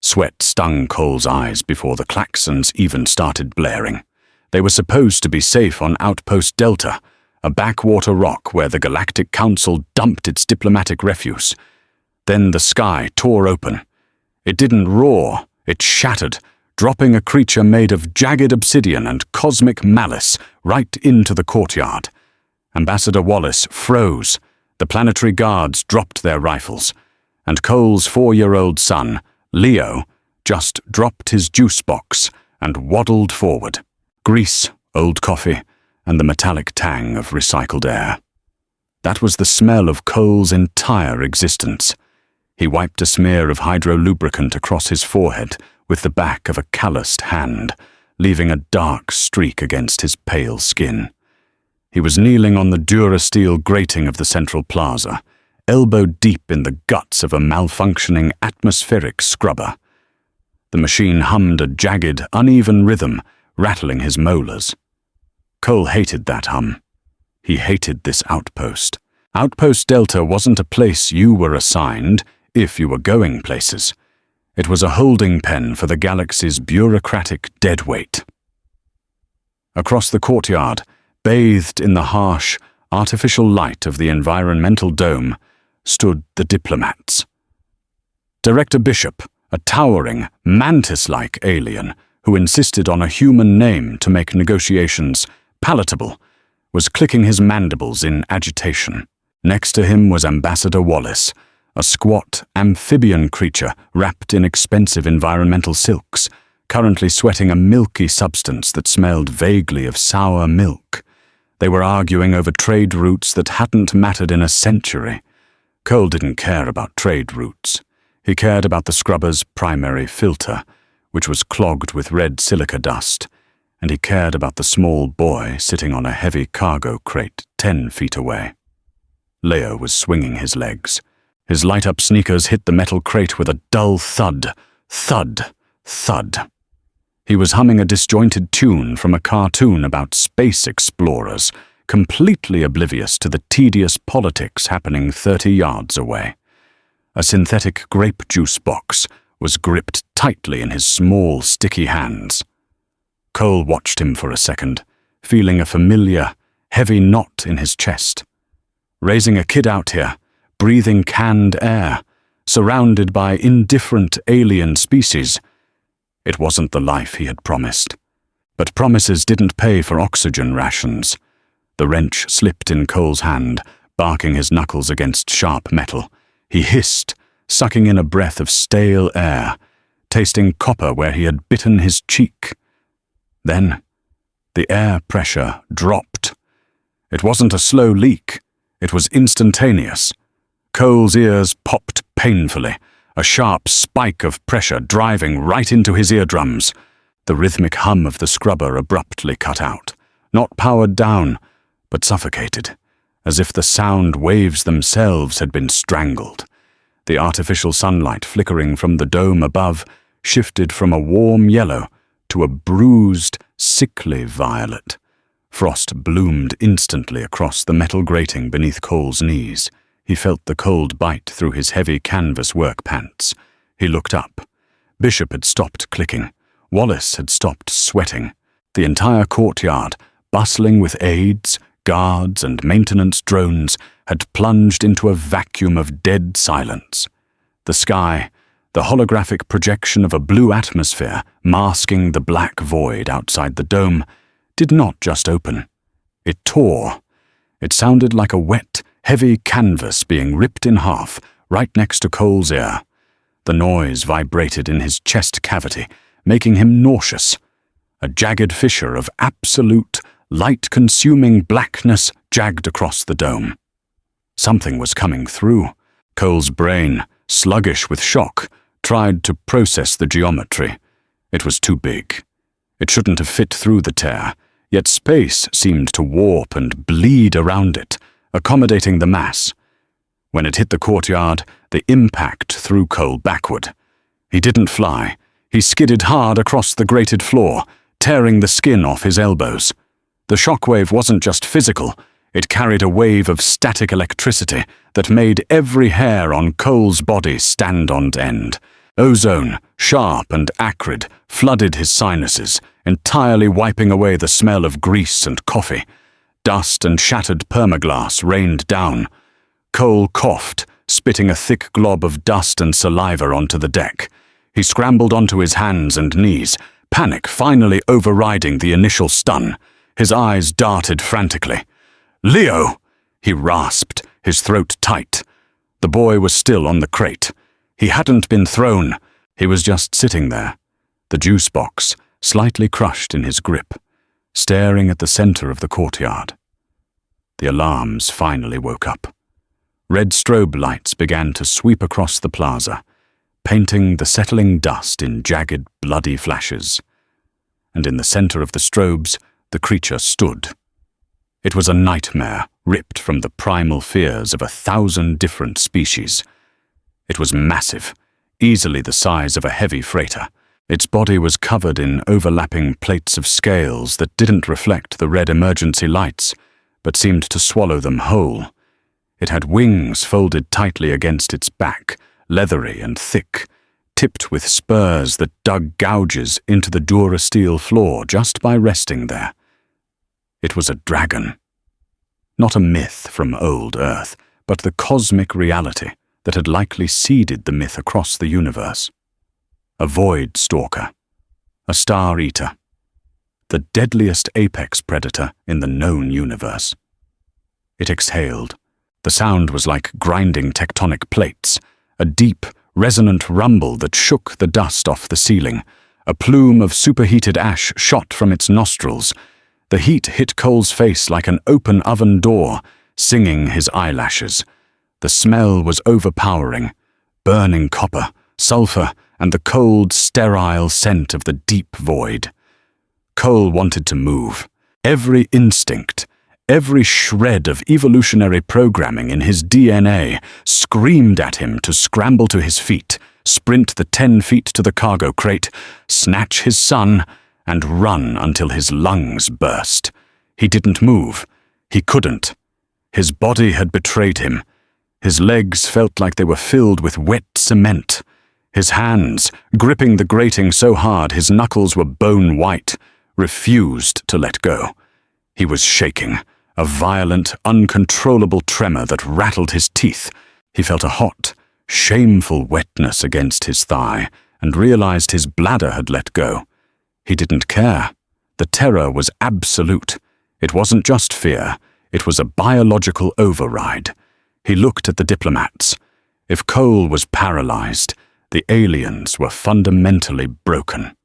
Sweat stung Cole's eyes before the klaxons even started blaring. They were supposed to be safe on Outpost Delta, a backwater rock where the Galactic Council dumped its diplomatic refuse. Then the sky tore open. It didn't roar, it shattered, dropping a creature made of jagged obsidian and cosmic malice right into the courtyard. Ambassador Wallace froze, the planetary guards dropped their rifles, and Cole's 4-year-old son, Leo, just dropped his juice box and waddled forward. Grease, old coffee, and the metallic tang of recycled air. That was the smell of Cole's entire existence. He wiped a smear of hydrolubricant across his forehead with the back of a calloused hand, leaving a dark streak against his pale skin. He was kneeling on the Durasteel grating of the central plaza, elbow deep in the guts of a malfunctioning atmospheric scrubber. The machine hummed a jagged, uneven rhythm, rattling his molars. Cole hated that hum. He hated this outpost. Outpost Delta wasn't a place you were assigned if you were going places. It was a holding pen for the galaxy's bureaucratic deadweight. Across the courtyard, bathed in the harsh, artificial light of the environmental dome, stood the diplomats. Director Bishop, a towering, mantis-like alien who insisted on a human name to make negotiations palatable, was clicking his mandibles in agitation. Next to him was Ambassador Wallace, a squat, amphibian creature wrapped in expensive environmental silks, currently sweating a milky substance that smelled vaguely of sour milk. They were arguing over trade routes that hadn't mattered in a century. Cole didn't care about trade routes. He cared about the scrubber's primary filter, which was clogged with red silica dust, and he cared about the small boy sitting on a heavy cargo crate 10 feet away. Leo was swinging his legs. His light-up sneakers hit the metal crate with a dull thud, thud, thud. He was humming a disjointed tune from a cartoon about space explorers, completely oblivious to the tedious politics happening 30 yards away. A synthetic grape juice box was gripped tightly in his small, sticky hands. Cole watched him for a second, feeling a familiar, heavy knot in his chest. Raising a kid out here, breathing canned air, surrounded by indifferent alien species. It wasn't the life he had promised. But promises didn't pay for oxygen rations. The wrench slipped in Cole's hand, barking his knuckles against sharp metal. He hissed, sucking in a breath of stale air, tasting copper where he had bitten his cheek. Then, the air pressure dropped. It wasn't a slow leak. It was instantaneous. Cole's ears popped painfully, a sharp spike of pressure driving right into his eardrums. The rhythmic hum of the scrubber abruptly cut out, not powered down, but suffocated, as if the sound waves themselves had been strangled. The artificial sunlight flickering from the dome above shifted from a warm yellow to a bruised, sickly violet. Frost bloomed instantly across the metal grating beneath Cole's knees. He felt the cold bite through his heavy canvas work pants. He looked up. Bishop had stopped clicking. Wallace had stopped sweating. The entire courtyard, bustling with aides, guards, and maintenance drones, had plunged into a vacuum of dead silence. The sky, the holographic projection of a blue atmosphere masking the black void outside the dome, did not just open. It tore. It sounded like a wet, heavy canvas being ripped in half right next to Cole's ear. The noise vibrated in his chest cavity, making him nauseous. A jagged fissure of absolute, light-consuming blackness jagged across the dome. Something was coming through. Cole's brain, sluggish with shock, tried to process the geometry. It was too big. It shouldn't have fit through the tear, yet space seemed to warp and bleed around it, accommodating the mass. When it hit the courtyard, the impact threw Cole backward. He didn't fly. He skidded hard across the grated floor, tearing the skin off his elbows. The shockwave wasn't just physical. It carried a wave of static electricity that made every hair on Cole's body stand on end. Ozone, sharp and acrid, flooded his sinuses, entirely wiping away the smell of grease and coffee. Dust and shattered permaglass rained down. Cole coughed, spitting a thick glob of dust and saliva onto the deck. He scrambled onto his hands and knees, panic finally overriding the initial stun. His eyes darted frantically. "Leo!" he rasped, his throat tight. The boy was still on the crate. He hadn't been thrown. He was just sitting there, the juice box slightly crushed in his grip, staring at the center of the courtyard. The alarms finally woke up. Red strobe lights began to sweep across the plaza, painting the settling dust in jagged, bloody flashes. And in the center of the strobes, the creature stood. It was a nightmare ripped from the primal fears of 1,000 different species. It was massive, easily the size of a heavy freighter. Its body was covered in overlapping plates of scales that didn't reflect the red emergency lights, but seemed to swallow them whole. It had wings folded tightly against its back, leathery and thick, tipped with spurs that dug gouges into the durasteel floor just by resting there. It was a dragon. Not a myth from old Earth, but the cosmic reality that had likely seeded the myth across the universe. A void stalker, a star eater, the deadliest apex predator in the known universe. It exhaled. The sound was like grinding tectonic plates, a deep, resonant rumble that shook the dust off the ceiling. A plume of superheated ash shot from its nostrils. The heat hit Cole's face like an open oven door, singing his eyelashes. The smell was overpowering, burning copper, sulfur, and the cold, sterile scent of the deep void. Cole wanted to move. Every instinct, every shred of evolutionary programming in his DNA screamed at him to scramble to his feet, sprint the 10 feet to the cargo crate, snatch his son, and run until his lungs burst. He didn't move. He couldn't. His body had betrayed him. His legs felt like they were filled with wet cement. His hands, gripping the grating so hard his knuckles were bone white, refused to let go. He was shaking, a violent, uncontrollable tremor that rattled his teeth. He felt a hot, shameful wetness against his thigh and realized his bladder had let go. He didn't care. The terror was absolute. It wasn't just fear. It was a biological override. He looked at the diplomats. If Cole was paralyzed, the aliens were fundamentally broken.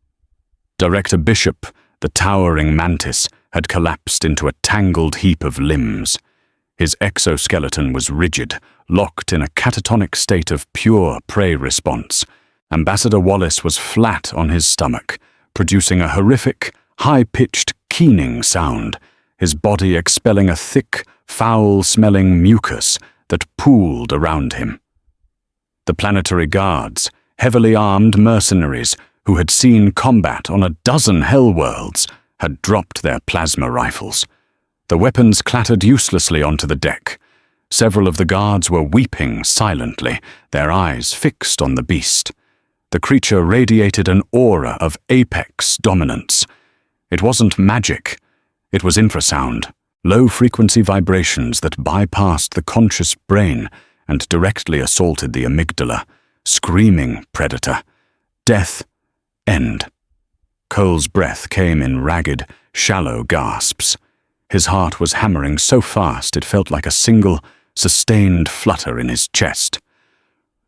Director Bishop, the towering mantis, had collapsed into a tangled heap of limbs. His exoskeleton was rigid, locked in a catatonic state of pure prey response. Ambassador Wallace was flat on his stomach, producing a horrific, high-pitched, keening sound, his body expelling a thick, foul-smelling mucus that pooled around him. The planetary guards, heavily armed mercenaries who had seen combat on a dozen hell worlds, had dropped their plasma rifles. The weapons clattered uselessly onto the deck. Several of the guards were weeping silently, their eyes fixed on the beast. The creature radiated an aura of apex dominance. It wasn't magic. It was infrasound, low-frequency vibrations that bypassed the conscious brain and directly assaulted the amygdala. Screaming predator. Death. End. Cole's breath came in ragged, shallow gasps. His heart was hammering so fast it felt like a single, sustained flutter in his chest.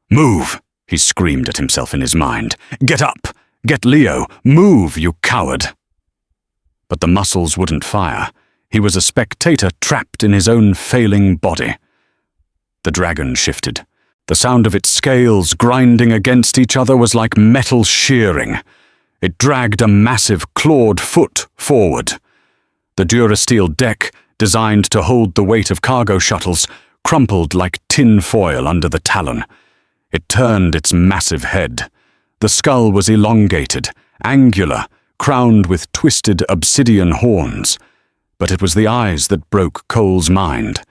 "Move!" he screamed at himself in his mind. "Get up! Get Leo! Move, you coward!" But the muscles wouldn't fire. He was a spectator trapped in his own failing body. The dragon shifted. The sound of its scales grinding against each other was like metal shearing. It dragged a massive clawed foot forward. The durasteel deck, designed to hold the weight of cargo shuttles, crumpled like tin foil under the talon. It turned its massive head. The skull was elongated, angular, crowned with twisted obsidian horns. But it was the eyes that broke Cole's mind.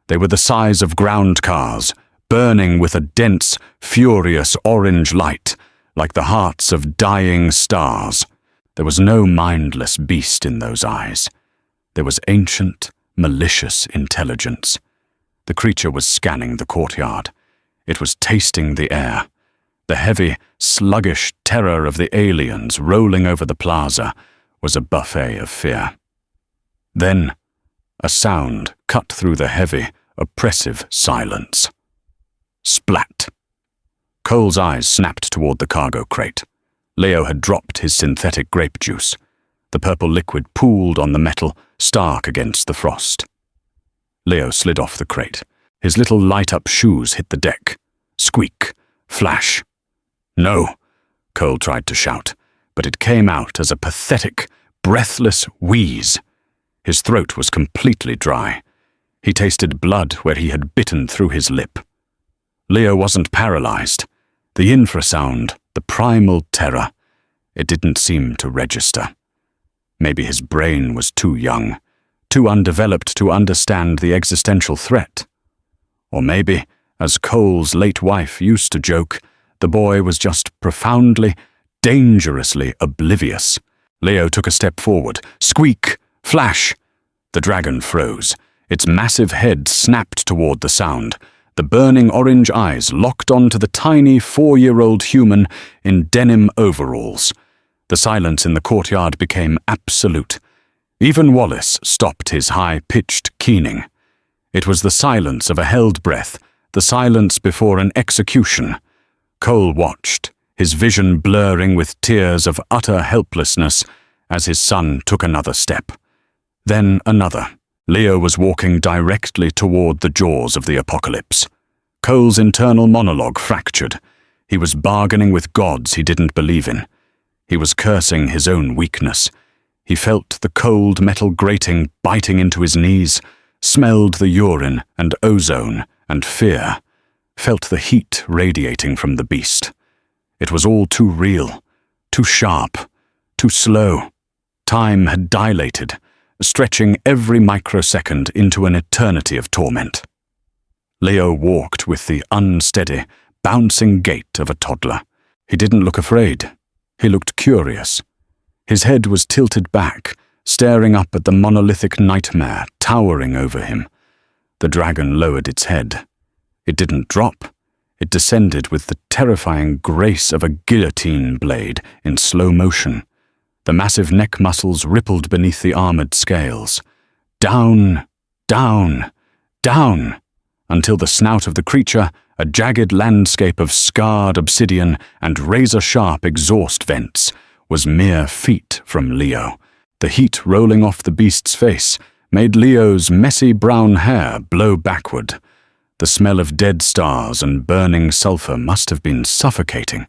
They were the size of ground cars, burning with a dense, furious orange light, like the hearts of dying stars. There was no mindless beast in those eyes. There was ancient, malicious intelligence. The creature was scanning the courtyard. It was tasting the air. The heavy, sluggish terror of the aliens rolling over the plaza was a buffet of fear. Then, a sound cut through the heavy, oppressive silence. Splat! Cole's eyes snapped toward the cargo crate. Leo had dropped his synthetic grape juice. The purple liquid pooled on the metal, stark against the frost. Leo slid off the crate. His little light-up shoes hit the deck. Squeak! Flash! No! Cole tried to shout, but it came out as a pathetic, breathless wheeze. His throat was completely dry. He tasted blood where he had bitten through his lip. Leo wasn't paralyzed. The infrasound, the primal terror, it didn't seem to register. Maybe his brain was too young, too undeveloped to understand the existential threat. Or maybe, as Cole's late wife used to joke, the boy was just profoundly, dangerously oblivious. Leo took a step forward. Squeak! Flash! The dragon froze. Its massive head snapped toward the sound. The burning orange eyes locked onto the tiny 4-year-old human in denim overalls. The silence in the courtyard became absolute. Even Wallace stopped his high-pitched keening. It was the silence of a held breath, the silence before an execution. Cole watched, his vision blurring with tears of utter helplessness as his son took another step. Then another. Leo was walking directly toward the jaws of the apocalypse. Cole's internal monologue fractured. He was bargaining with gods he didn't believe in. He was cursing his own weakness. He felt the cold metal grating biting into his knees, smelled the urine and ozone and fear, felt the heat radiating from the beast. It was all too real, too sharp, too slow. Time had dilated, stretching every microsecond into an eternity of torment. Leo walked with the unsteady, bouncing gait of a toddler. He didn't look afraid. He looked curious. His head was tilted back, staring up at the monolithic nightmare towering over him. The dragon lowered its head. It didn't drop. It descended with the terrifying grace of a guillotine blade in slow motion. The massive neck muscles rippled beneath the armored scales. Down, down, down, until the snout of the creature, a jagged landscape of scarred obsidian and razor-sharp exhaust vents, was mere feet from Leo. The heat rolling off the beast's face made Leo's messy brown hair blow backward. The smell of dead stars and burning sulfur must have been suffocating,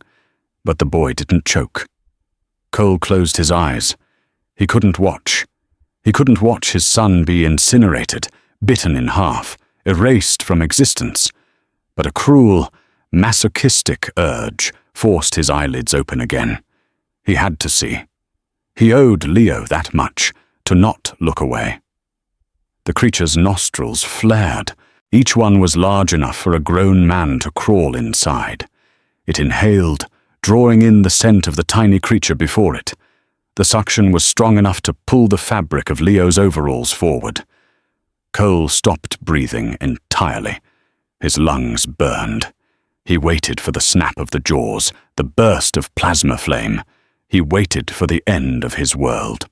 but the boy didn't choke. Cole closed his eyes. He couldn't watch. He couldn't watch his son be incinerated, bitten in half, erased from existence. But a cruel, masochistic urge forced his eyelids open again. He had to see. He owed Leo that much, to not look away. The creature's nostrils flared. Each one was large enough for a grown man to crawl inside. It inhaled, drawing in the scent of the tiny creature before it. The suction was strong enough to pull the fabric of Leo's overalls forward. Cole stopped breathing entirely. His lungs burned. He waited for the snap of the jaws, the burst of plasma flame. He waited for the end of his world.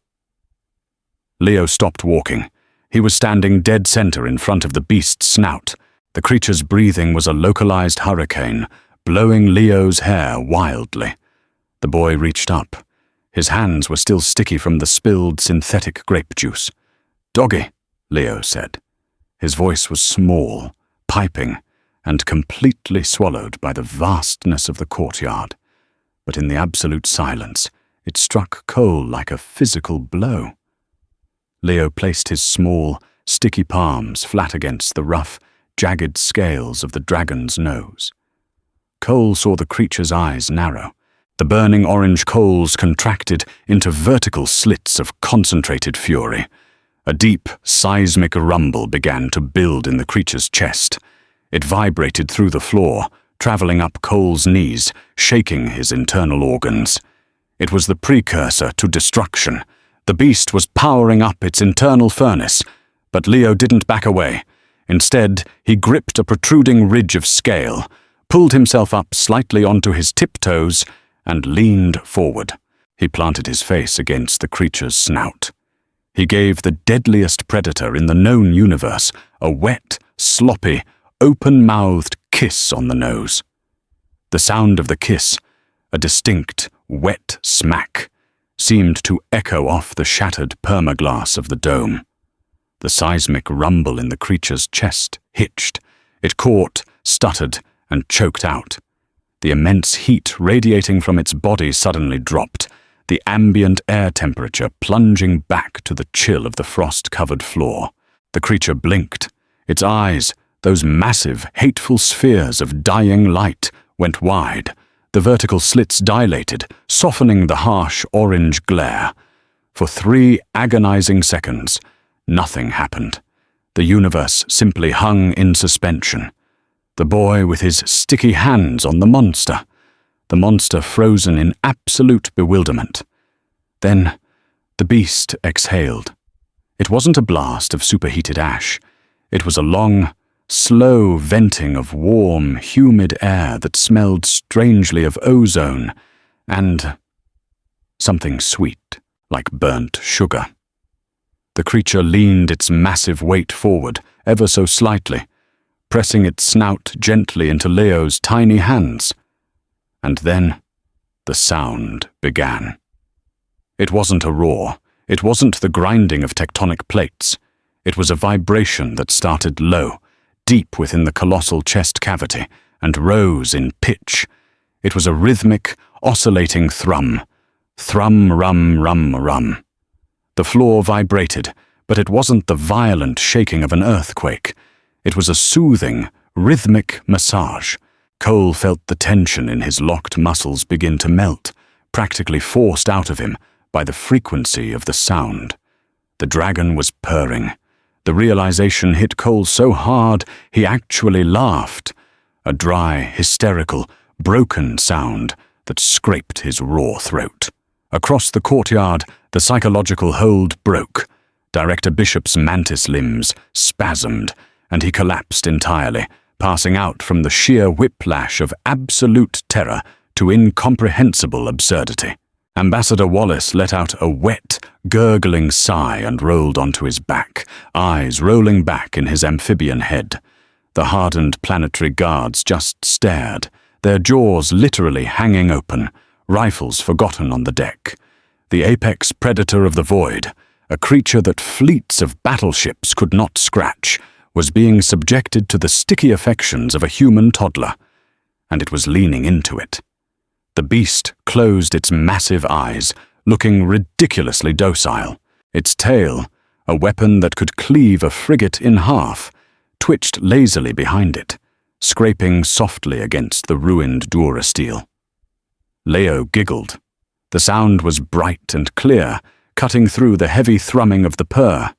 Leo stopped walking. He was standing dead center in front of the beast's snout. The creature's breathing was a localized hurricane, blowing Leo's hair wildly. The boy reached up. His hands were still sticky from the spilled synthetic grape juice. "Doggy," Leo said. His voice was small, piping, and completely swallowed by the vastness of the courtyard. But in the absolute silence, it struck Cole like a physical blow. Leo placed his small, sticky palms flat against the rough, jagged scales of the dragon's nose. Cole saw the creature's eyes narrow. The burning orange coals contracted into vertical slits of concentrated fury. A deep, seismic rumble began to build in the creature's chest. It vibrated through the floor, traveling up Cole's knees, shaking his internal organs. It was the precursor to destruction. The beast was powering up its internal furnace, but Leo didn't back away. Instead, he gripped a protruding ridge of scale, pulled himself up slightly onto his tiptoes, and leaned forward. He planted his face against the creature's snout. He gave the deadliest predator in the known universe a wet, sloppy, open-mouthed kiss on the nose. The sound of the kiss, a distinct, wet smack, seemed to echo off the shattered permaglass of the dome. The seismic rumble in the creature's chest hitched. It caught, stuttered, and choked out. The immense heat radiating from its body suddenly dropped, the ambient air temperature plunging back to the chill of the frost-covered floor. The creature blinked. Its eyes, those massive, hateful spheres of dying light, went wide. The vertical slits dilated, softening the harsh orange glare. For 3 agonizing seconds, nothing happened. The universe simply hung in suspension. The boy with his sticky hands on the monster frozen in absolute bewilderment. Then, the beast exhaled. It wasn't a blast of superheated ash. It was a long, slow venting of warm, humid air that smelled strangely of ozone and something sweet, like burnt sugar. The creature leaned its massive weight forward, ever so slightly, pressing its snout gently into Leo's tiny hands. And then, the sound began. It wasn't a roar. It wasn't the grinding of tectonic plates. It was a vibration that started low, deep within the colossal chest cavity, and rose in pitch. It was a rhythmic, oscillating thrum. Thrum, rum, rum, rum. The floor vibrated, but it wasn't the violent shaking of an earthquake. It was a soothing, rhythmic massage. Cole felt the tension in his locked muscles begin to melt, practically forced out of him by the frequency of the sound. The dragon was purring. The realization hit Cole so hard he actually laughed. A dry, hysterical, broken sound that scraped his raw throat. Across the courtyard, the psychological hold broke. Director Bishop's mantis limbs spasmed, and he collapsed entirely, passing out from the sheer whiplash of absolute terror to incomprehensible absurdity. Ambassador Wallace let out a wet, gurgling sigh and rolled onto his back, eyes rolling back in his amphibian head. The hardened planetary guards just stared, their jaws literally hanging open, rifles forgotten on the deck. The apex predator of the void, a creature that fleets of battleships could not scratch, was being subjected to the sticky affections of a human toddler, and it was leaning into it. The beast closed its massive eyes, looking ridiculously docile. Its tail, a weapon that could cleave a frigate in half, twitched lazily behind it, scraping softly against the ruined durasteel. Leo giggled. The sound was bright and clear, cutting through the heavy thrumming of the purr.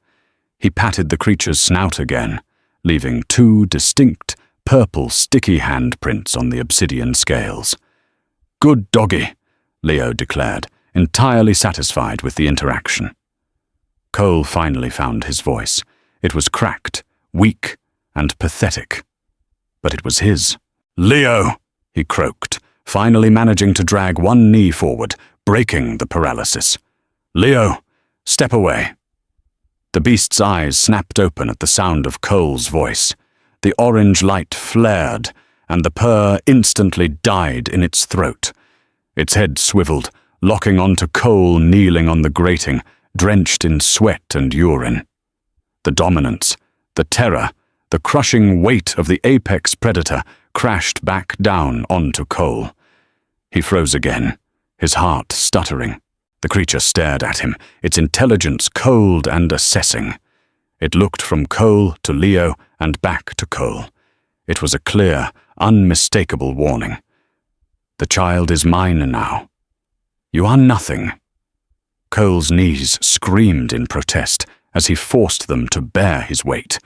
He patted the creature's snout again, leaving 2 distinct, purple, sticky handprints on the obsidian scales. "Good doggy," Leo declared, entirely satisfied with the interaction. Cole finally found his voice. It was cracked, weak, and pathetic. But it was his. "Leo!" he croaked, finally managing to drag one knee forward, breaking the paralysis. "Leo, step away." The beast's eyes snapped open at the sound of Cole's voice. The orange light flared, and the purr instantly died in its throat. Its head swiveled, locking onto Cole kneeling on the grating, drenched in sweat and urine. The dominance, the terror, the crushing weight of the apex predator crashed back down onto Cole. He froze again, his heart stuttering. The creature stared at him, its intelligence cold and assessing. It looked from Cole to Leo and back to Cole. It was a clear, unmistakable warning. "The child is mine now. You are nothing." Cole's knees screamed in protest as he forced them to bear his weight.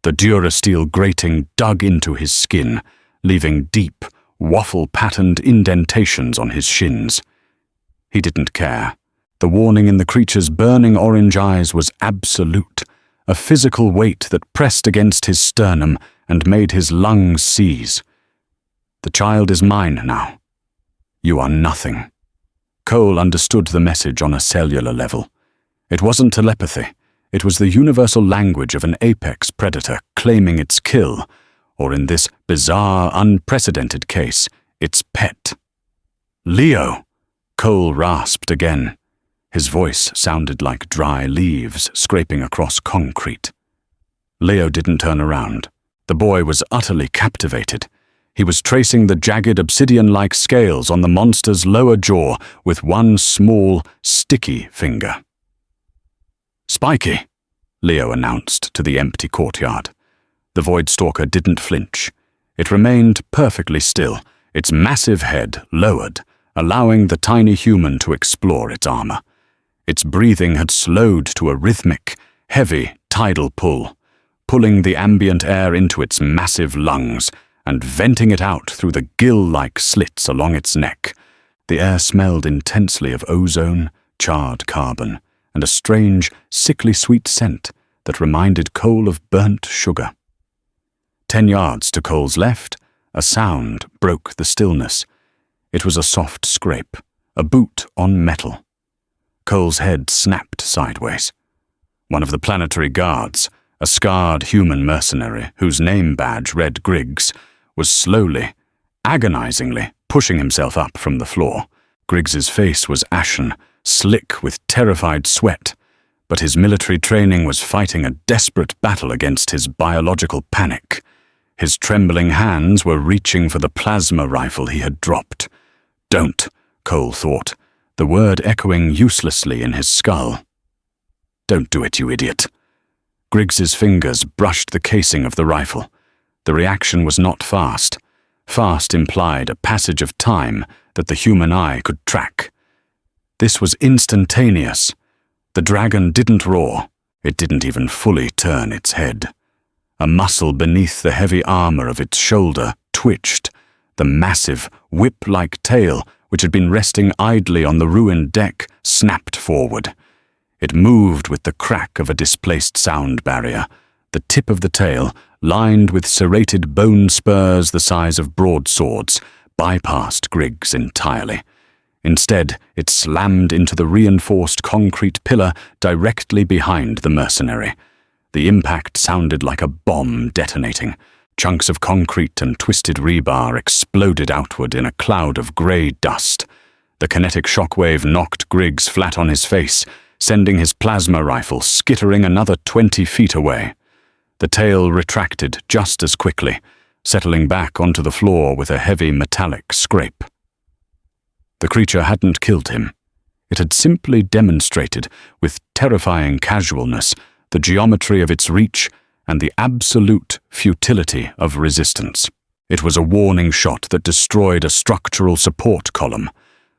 The durasteel grating dug into his skin, leaving deep, waffle-patterned indentations on his shins. He didn't care. The warning in the creature's burning orange eyes was absolute, a physical weight that pressed against his sternum and made his lungs seize. The child is mine now. You are nothing. Cole understood the message on a cellular level. It wasn't telepathy. It was the universal language of an apex predator claiming its kill, or in this bizarre, unprecedented case, its pet. "Leo!" Cole rasped again. His voice sounded like dry leaves scraping across concrete. Leo didn't turn around. The boy was utterly captivated. He was tracing the jagged obsidian-like scales on the monster's lower jaw with one small, sticky finger. "Spiky," Leo announced to the empty courtyard. The Void Stalker didn't flinch. It remained perfectly still, its massive head lowered, allowing the tiny human to explore its armor. Its breathing had slowed to a rhythmic, heavy tidal pull, pulling the ambient air into its massive lungs and venting it out through the gill-like slits along its neck. The air smelled intensely of ozone, charred carbon, and a strange, sickly sweet scent that reminded Cole of burnt sugar. 10 yards to Cole's left, a sound broke the stillness. It was a soft scrape, a boot on metal. Cole's head snapped sideways. One of the planetary guards, a scarred human mercenary whose name badge read Griggs, was slowly, agonizingly pushing himself up from the floor. Griggs's face was ashen, slick with terrified sweat, but his military training was fighting a desperate battle against his biological panic. His trembling hands were reaching for the plasma rifle he had dropped. "Don't," Cole thought, the word echoing uselessly in his skull. "Don't do it, you idiot." Griggs's fingers brushed the casing of the rifle. The reaction was not fast. Fast implied a passage of time that the human eye could track. This was instantaneous. The dragon didn't roar. It didn't even fully turn its head. A muscle beneath the heavy armor of its shoulder twitched. The massive, whip-like tail, which had been resting idly on the ruined deck, snapped forward. It moved with the crack of a displaced sound barrier. The tip of the tail, lined with serrated bone spurs the size of broadswords, bypassed Griggs entirely. Instead, it slammed into the reinforced concrete pillar directly behind the mercenary. The impact sounded like a bomb detonating. Chunks of concrete and twisted rebar exploded outward in a cloud of grey dust. The kinetic shockwave knocked Griggs flat on his face, sending his plasma rifle skittering another 20 feet away. The tail retracted just as quickly, settling back onto the floor with a heavy metallic scrape. The creature hadn't killed him. It had simply demonstrated, with terrifying casualness, the geometry of its reach and the absolute futility of resistance. It was a warning shot that destroyed a structural support column.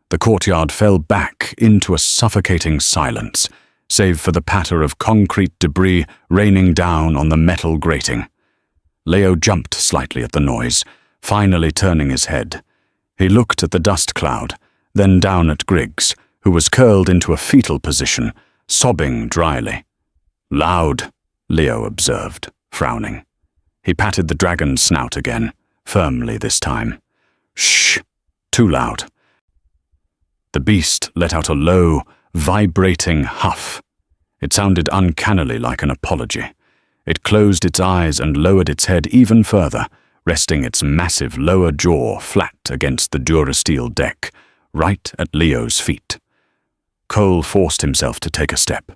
The courtyard fell back into a suffocating silence, save for the patter of concrete debris raining down on the metal grating. Leo jumped slightly at the noise, finally turning his head. He looked at the dust cloud, then down at Griggs, who was curled into a fetal position, sobbing dryly. "Loud," Leo observed, frowning. He patted the dragon's snout again, firmly this time. "Shh, too loud." The beast let out a low, vibrating huff. It sounded uncannily like an apology. It closed its eyes and lowered its head even further, resting its massive lower jaw flat against the durasteel deck, right at Leo's feet. Cole forced himself to take a step.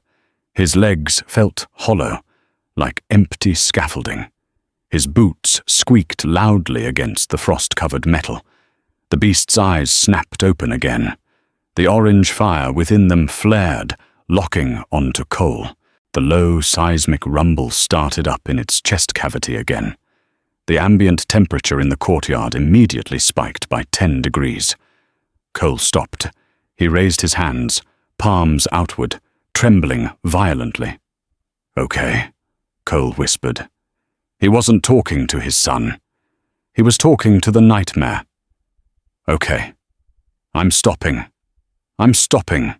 His legs felt hollow, like empty scaffolding. His boots squeaked loudly against the frost-covered metal. The beast's eyes snapped open again. The orange fire within them flared, locking onto Cole. The low seismic rumble started up in its chest cavity again. The ambient temperature in the courtyard immediately spiked by 10 degrees. Cole stopped. He raised his hands, palms outward, trembling violently. "Okay," Cole whispered. He wasn't talking to his son. He was talking to the nightmare, Okay. I'm stopping. I'm stopping.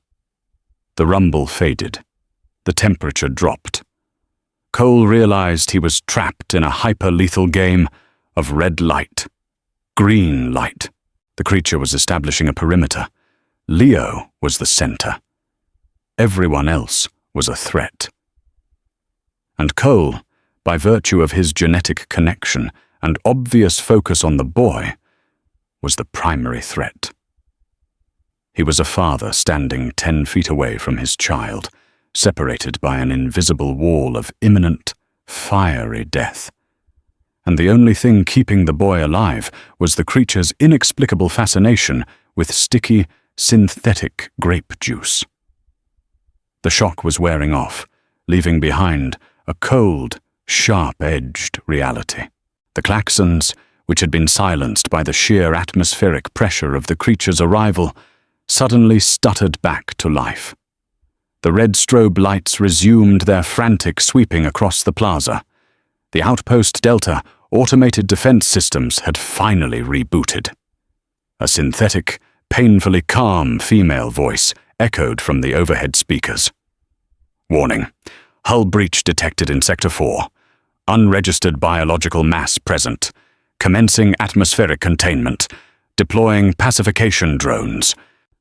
The rumble faded. The temperature dropped. Cole realized he was trapped in a hyper-lethal game of red light, green light. The creature was establishing a perimeter. Leo was the center. Everyone else was a threat. And Cole, by virtue of his genetic connection and obvious focus on the boy, was the primary threat. He was a father standing 10 feet away from his child, separated by an invisible wall of imminent, fiery death. And the only thing keeping the boy alive was the creature's inexplicable fascination with sticky, synthetic grape juice. The shock was wearing off, leaving behind a cold, sharp-edged reality. The klaxons, which had been silenced by the sheer atmospheric pressure of the creature's arrival, suddenly stuttered back to life. The red strobe lights resumed their frantic sweeping across the plaza. The Outpost Delta automated defense systems had finally rebooted. A synthetic, painfully calm female voice echoed from the overhead speakers. Warning. Hull breach detected in Sector 4. Unregistered biological mass present. Commencing atmospheric containment. Deploying pacification drones.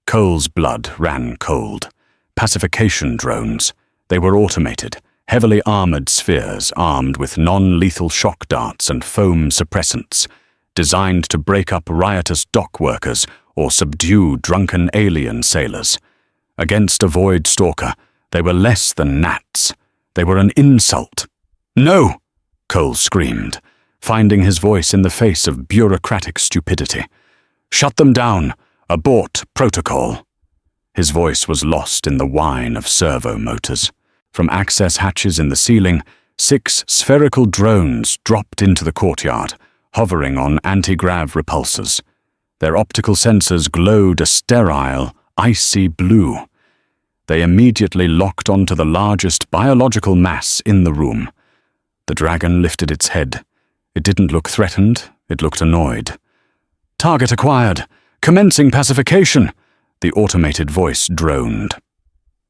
Cole's blood ran cold. Pacification drones. They were automated, heavily armored spheres armed with non-lethal shock darts and foam suppressants, designed to break up riotous dock workers or subdue drunken alien sailors. Against a void stalker, they were less than gnats. They were an insult. No! Cole screamed, finding his voice in the face of bureaucratic stupidity. Shut them down! Abort protocol! His voice was lost in the whine of servo motors. From access hatches in the ceiling, 6 spherical drones dropped into the courtyard, hovering on anti-grav repulsors. Their optical sensors glowed a sterile, icy blue. They immediately locked onto the largest biological mass in the room. The dragon lifted its head. It didn't look threatened, it looked annoyed. Target acquired! Commencing pacification! The automated voice droned.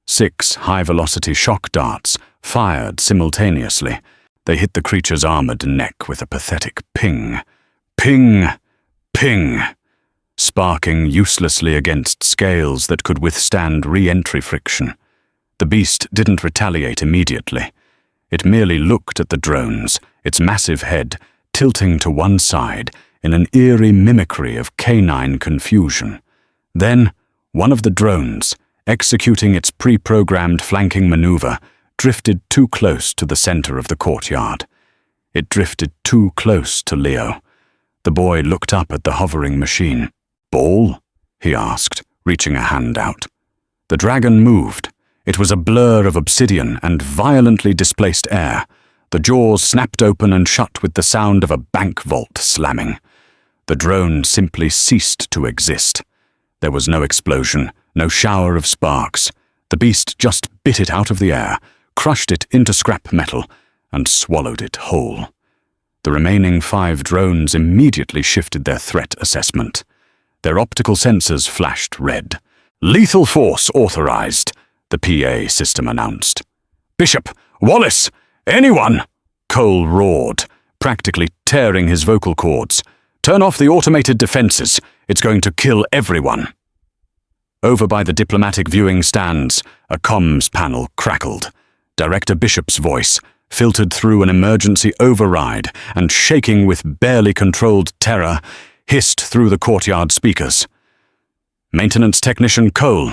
6 high-velocity shock darts fired simultaneously. They hit the creature's armored neck with a pathetic ping. Ping! Ping! Sparking uselessly against scales that could withstand re-entry friction. The beast didn't retaliate immediately. It merely looked at the drones, its massive head tilting to one side in an eerie mimicry of canine confusion. Then, one of the drones, executing its pre-programmed flanking maneuver, drifted too close to the center of the courtyard. It drifted too close to Leo. The boy looked up at the hovering machine. Ball? He asked, reaching a hand out. The dragon moved. It was a blur of obsidian and violently displaced air. The jaws snapped open and shut with the sound of a bank vault slamming. The drone simply ceased to exist. There was no explosion, no shower of sparks. The beast just bit it out of the air, crushed it into scrap metal, and swallowed it whole. The remaining 5 drones immediately shifted their threat assessment. Their optical sensors flashed red. Lethal force authorized, the PA system announced. Bishop! Wallace! Anyone! Cole roared, practically tearing his vocal cords. Turn off the automated defenses. It's going to kill everyone. Over by the diplomatic viewing stands, a comms panel crackled. Director Bishop's voice, filtered through an emergency override and shaking with barely controlled terror, hissed through the courtyard speakers. Maintenance Technician Cole,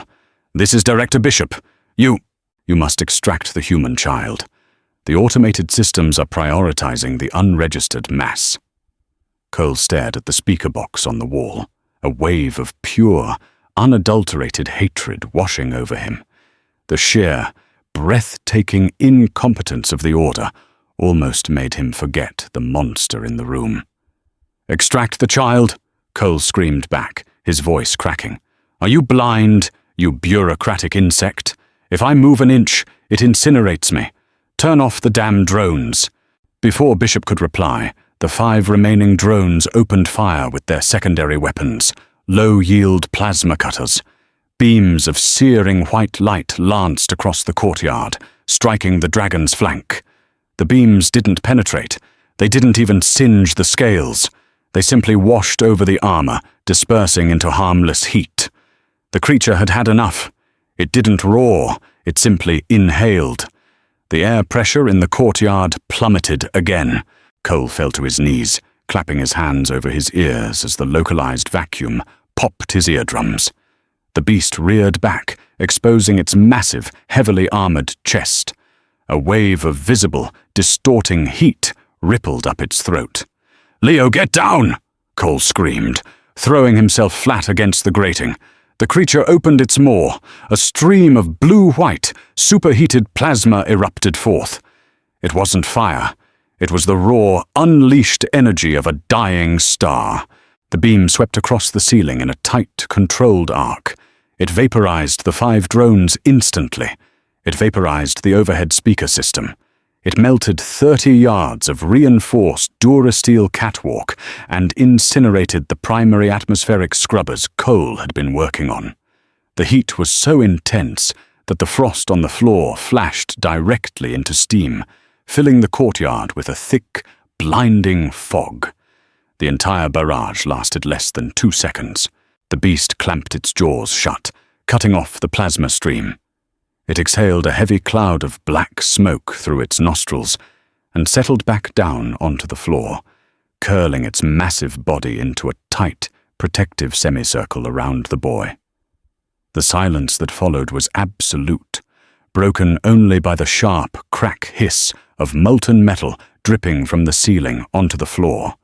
this is Director Bishop. You must extract the human child. The automated systems are prioritizing the unregistered mass. Cole stared at the speaker box on the wall, a wave of pure, unadulterated hatred washing over him. The sheer, breathtaking incompetence of the order almost made him forget the monster in the room. Extract the child, Cole screamed back, his voice cracking. Are you blind, you bureaucratic insect? If I move an inch, it incinerates me. Turn off the damn drones. Before Bishop could reply, the 5 remaining drones opened fire with their secondary weapons, low-yield plasma cutters. Beams of searing white light lanced across the courtyard, striking the dragon's flank. The beams didn't penetrate. They didn't even singe the scales. They simply washed over the armor, dispersing into harmless heat. The creature had had enough. It didn't roar, it simply inhaled. The air pressure in the courtyard plummeted again. Cole fell to his knees, clapping his hands over his ears as the localized vacuum popped his eardrums. The beast reared back, exposing its massive, heavily armored chest. A wave of visible, distorting heat rippled up its throat. "Leo, get down!" Cole screamed, throwing himself flat against the grating. The creature opened its maw. A stream of blue-white, superheated plasma erupted forth. It wasn't fire. It was the raw, unleashed energy of a dying star. The beam swept across the ceiling in a tight, controlled arc. It vaporized the 5 drones instantly. It vaporized the overhead speaker system. It melted 30 yards of reinforced Durasteel catwalk and incinerated the primary atmospheric scrubbers Cole had been working on. The heat was so intense that the frost on the floor flashed directly into steam, filling the courtyard with a thick, blinding fog. The entire barrage lasted less than 2 seconds. The beast clamped its jaws shut, cutting off the plasma stream. It exhaled a heavy cloud of black smoke through its nostrils and settled back down onto the floor, curling its massive body into a tight, protective semicircle around the boy. The silence that followed was absolute, broken only by the sharp, crack hiss of molten metal dripping from the ceiling onto the floor.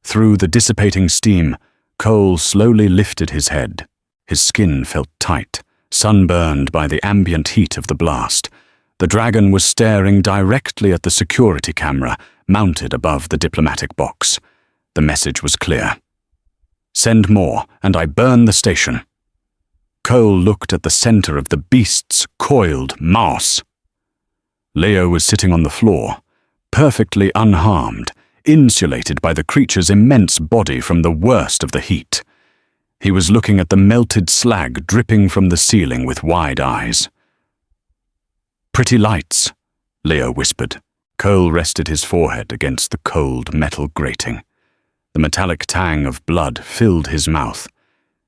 Through the dissipating steam, Cole slowly lifted his head. His skin felt tight, sunburned by the ambient heat of the blast. The dragon was staring directly at the security camera mounted above the diplomatic box. The message was clear. "Send more, and I burn the station." Cole looked at the center of the beast's coiled mass. Leo was sitting on the floor, perfectly unharmed, insulated by the creature's immense body from the worst of the heat. He was looking at the melted slag dripping from the ceiling with wide eyes. "Pretty lights," Leo whispered. Cole rested his forehead against the cold metal grating. The metallic tang of blood filled his mouth.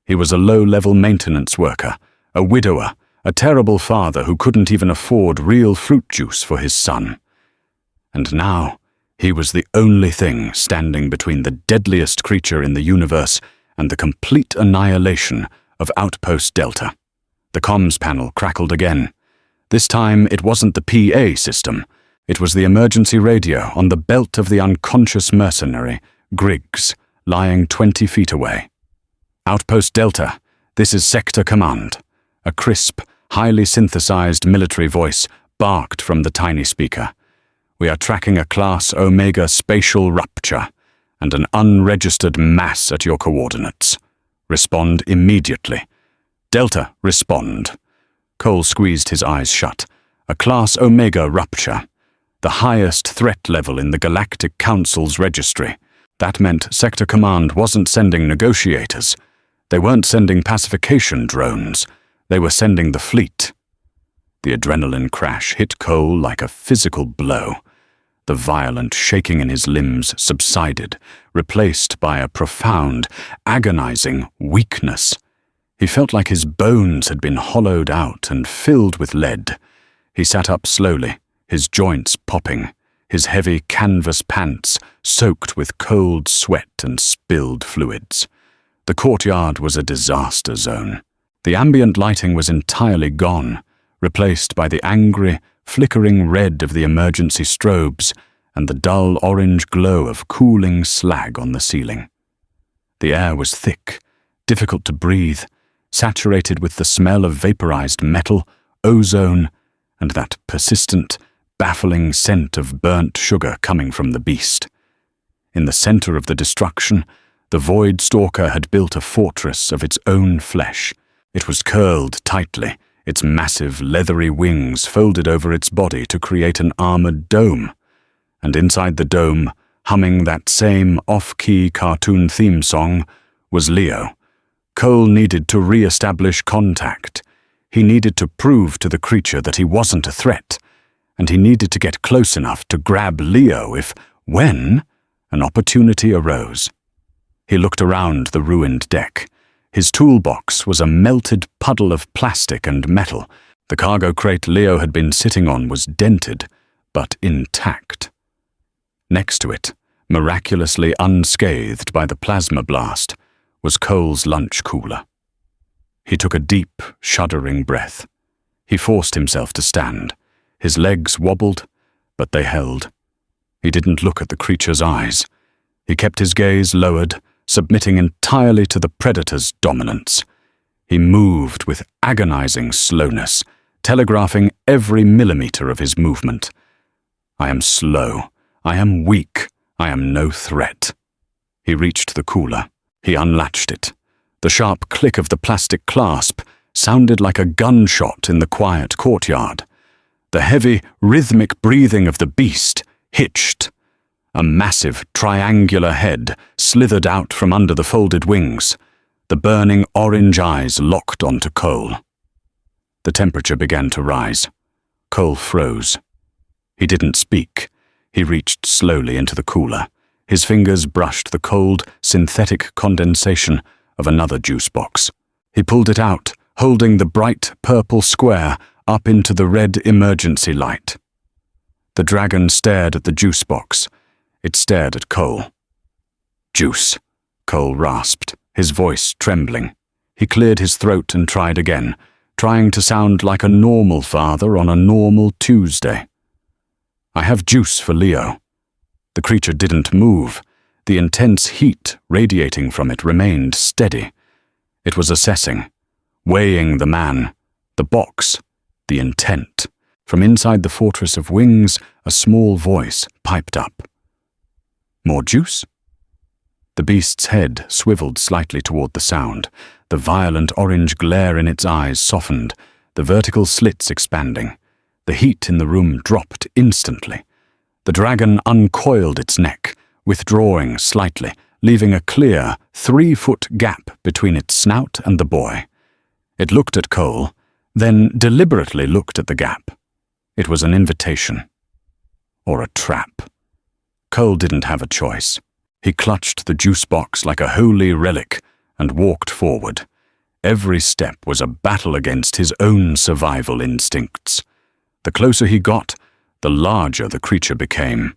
He was a low-level maintenance worker, a widower, a terrible father who couldn't even afford real fruit juice for his son. And now, he was the only thing standing between the deadliest creature in the universe and the complete annihilation of Outpost Delta. The comms panel crackled again. This time, it wasn't the PA system. It was the emergency radio on the belt of the unconscious mercenary, Griggs, lying 20 feet away. "Outpost Delta, this is Sector Command." A crisp, highly synthesized military voice barked from the tiny speaker. "We are tracking a Class Omega spatial rupture and an unregistered mass at your coordinates. Respond immediately." "Delta, respond." Cole squeezed his eyes shut. A Class Omega rupture. The highest threat level in the Galactic Council's registry. That meant Sector Command wasn't sending negotiators. They weren't sending pacification drones. They were sending the fleet. The adrenaline crash hit Cole like a physical blow. The violent shaking in his limbs subsided, replaced by a profound, agonizing weakness. He felt like his bones had been hollowed out and filled with lead. He sat up slowly, his joints popping, his heavy canvas pants soaked with cold sweat and spilled fluids. The courtyard was a disaster zone. The ambient lighting was entirely gone, replaced by the angry, flickering red of the emergency strobes and the dull orange glow of cooling slag on the ceiling. The air was thick, difficult to breathe, saturated with the smell of vaporized metal, ozone, and that persistent, baffling scent of burnt sugar coming from the beast. In the center of the destruction, the Void Stalker had built a fortress of its own flesh. It was curled tightly, its massive, leathery wings folded over its body to create an armored dome. And inside the dome, humming that same off-key cartoon theme song, was Leo, Cole needed to re-establish contact. He needed to prove to the creature that he wasn't a threat, and he needed to get close enough to grab Leo when an opportunity arose. He looked around the ruined deck. His toolbox was a melted puddle of plastic and metal. The cargo crate Leo had been sitting on was dented, but intact. Next to it, miraculously unscathed by the plasma blast, was Cole's lunch cooler. He took a deep, shuddering breath. He forced himself to stand. His legs wobbled, but they held. He didn't look at the creature's eyes. He kept his gaze lowered, submitting entirely to the predator's dominance. He moved with agonizing slowness, telegraphing every millimeter of his movement. I am slow. I am weak. I am no threat. He reached the cooler. He unlatched it. The sharp click of the plastic clasp sounded like a gunshot in the quiet courtyard. The heavy, rhythmic breathing of the beast hitched. A massive, triangular head slithered out from under the folded wings. The burning orange eyes locked onto Cole. The temperature began to rise. Cole froze. He didn't speak. He reached slowly into the cooler. His fingers brushed the cold, synthetic condensation of another juice box. He pulled it out, holding the bright purple square up into the red emergency light. The dragon stared at the juice box. It stared at Cole. "Juice," Cole rasped, his voice trembling. He cleared his throat and tried again, trying to sound like a normal father on a normal Tuesday. "I have juice for Leo." The creature didn't move. The intense heat radiating from it remained steady. It was assessing, weighing the man, the box, the intent. From inside the fortress of wings, a small voice piped up. "More juice?" The beast's head swiveled slightly toward the sound. The violent orange glare in its eyes softened, the vertical slits expanding. The heat in the room dropped instantly. The dragon uncoiled its neck, withdrawing slightly, leaving a clear 3-foot gap between its snout and the boy. It looked at Cole, then deliberately looked at the gap. It was an invitation. Or a trap. Cole didn't have a choice. He clutched the juice box like a holy relic and walked forward. Every step was a battle against his own survival instincts. The closer he got, the larger the creature became.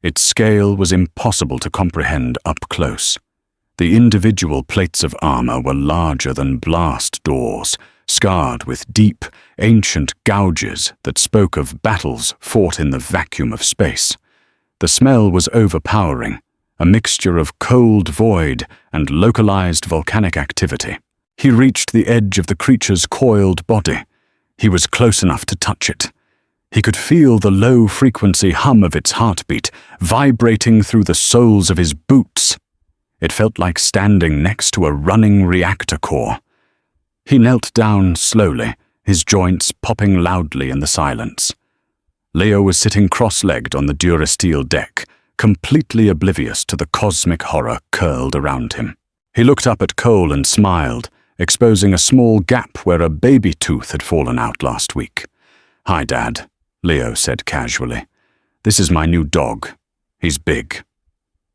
Its scale was impossible to comprehend up close. The individual plates of armor were larger than blast doors, scarred with deep, ancient gouges that spoke of battles fought in the vacuum of space. The smell was overpowering, a mixture of cold void and localized volcanic activity. He reached the edge of the creature's coiled body. He was close enough to touch it. He could feel the low-frequency hum of its heartbeat vibrating through the soles of his boots. It felt like standing next to a running reactor core. He knelt down slowly, his joints popping loudly in the silence. Leo was sitting cross-legged on the Durasteel deck, completely oblivious to the cosmic horror curled around him. He looked up at Cole and smiled, exposing a small gap where a baby tooth had fallen out last week. "Hi, Dad," Leo said casually. "This is my new dog. He's big."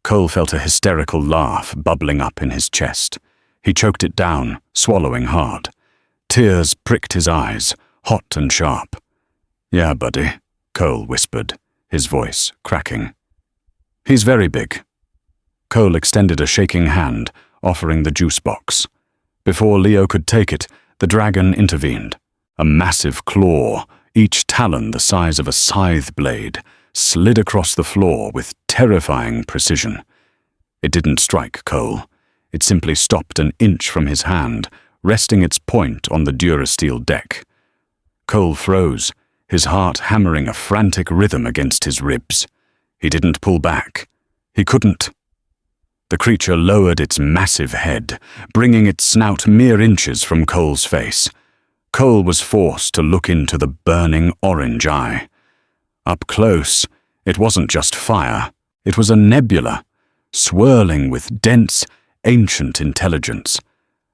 Cole felt a hysterical laugh bubbling up in his chest. He choked it down, swallowing hard. Tears pricked his eyes, hot and sharp. "Yeah, buddy," Cole whispered, his voice cracking. "He's very big." Cole extended a shaking hand, offering the juice box. Before Leo could take it, the dragon intervened. A massive claw, each talon the size of a scythe blade, slid across the floor with terrifying precision. It didn't strike Cole. It simply stopped an inch from his hand, resting its point on the Durasteel deck. Cole froze, his heart hammering a frantic rhythm against his ribs. He didn't pull back. He couldn't. The creature lowered its massive head, bringing its snout mere inches from Cole's face. Cole was forced to look into the burning orange eye. Up close, it wasn't just fire. It was a nebula, swirling with dense, ancient intelligence.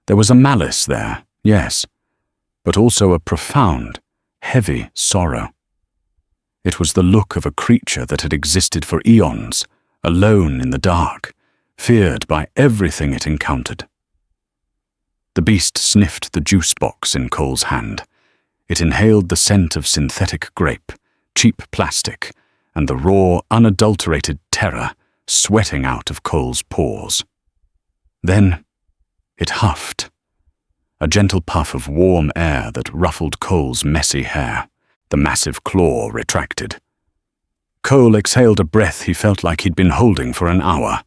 There was a malice there, yes, but also a profound, heavy sorrow. It was the look of a creature that had existed for eons, alone in the dark, feared by everything it encountered. The beast sniffed the juice box in Cole's hand. It inhaled the scent of synthetic grape, cheap plastic, and the raw, unadulterated terror sweating out of Cole's pores. Then it huffed, a gentle puff of warm air that ruffled Cole's messy hair. The massive claw retracted. Cole exhaled a breath he felt like he'd been holding for an hour.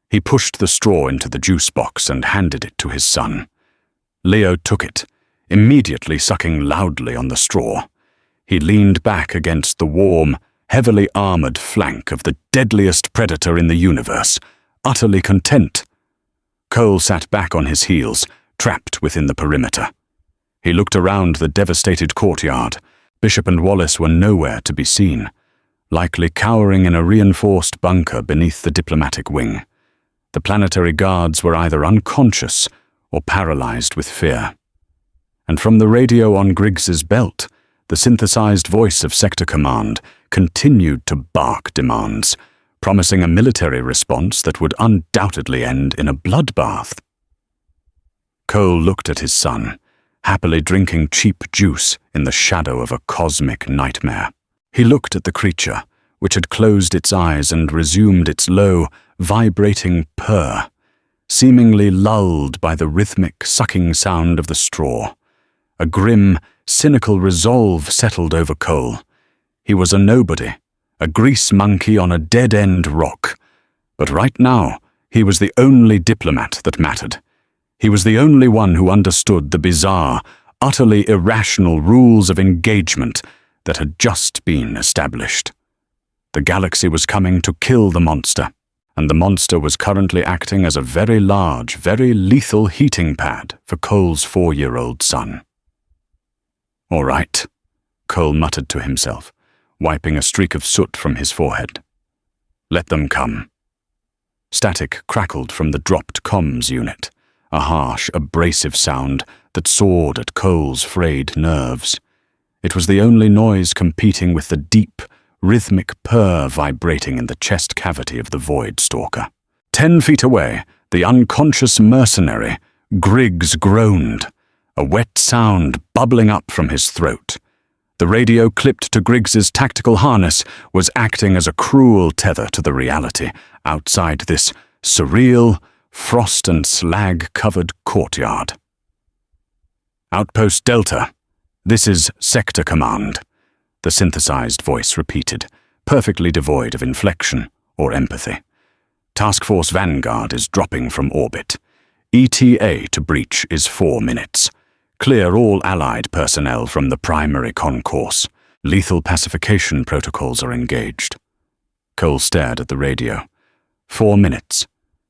He pushed the straw into the juice box and handed it to his son. Leo took it, immediately sucking loudly on the straw. He leaned back against the warm, heavily armored flank of the deadliest predator in the universe, utterly content. Cole sat back on his heels, trapped within the perimeter. He looked around the devastated courtyard. Bishop and Wallace were nowhere to be seen, likely cowering in a reinforced bunker beneath the diplomatic wing. The planetary guards were either unconscious or paralyzed with fear. And from the radio on Griggs's belt, the synthesized voice of Sector Command continued to bark demands, promising a military response that would undoubtedly end in a bloodbath. Cole looked at his son, happily drinking cheap juice in the shadow of a cosmic nightmare. He looked at the creature, which had closed its eyes and resumed its low, vibrating purr, seemingly lulled by the rhythmic sucking sound of the straw. A grim, cynical resolve settled over Cole. He was a nobody, a grease monkey on a dead-end rock. But right now, he was the only diplomat that mattered. He was the only one who understood the bizarre, utterly irrational rules of engagement that had just been established. The galaxy was coming to kill the monster, and the monster was currently acting as a very large, very lethal heating pad for Cole's 4-year-old son. "All right," Cole muttered to himself, wiping a streak of soot from his forehead. "Let them come." Static crackled from the dropped comms unit, a harsh, abrasive sound that sawed at Cole's frayed nerves. It was the only noise competing with the deep, rhythmic purr vibrating in the chest cavity of the Void Stalker. 10 feet away, the unconscious mercenary, Griggs, groaned, a wet sound bubbling up from his throat. The radio clipped to Griggs's tactical harness was acting as a cruel tether to the reality outside this surreal, frost and slag-covered courtyard. "Outpost Delta, this is Sector Command," the synthesized voice repeated, perfectly devoid of inflection or empathy. "Task Force Vanguard is dropping from orbit. ETA to breach is 4 minutes. Clear all Allied personnel from the primary concourse. Lethal pacification protocols are engaged." Cole stared at the radio. 4 minutes.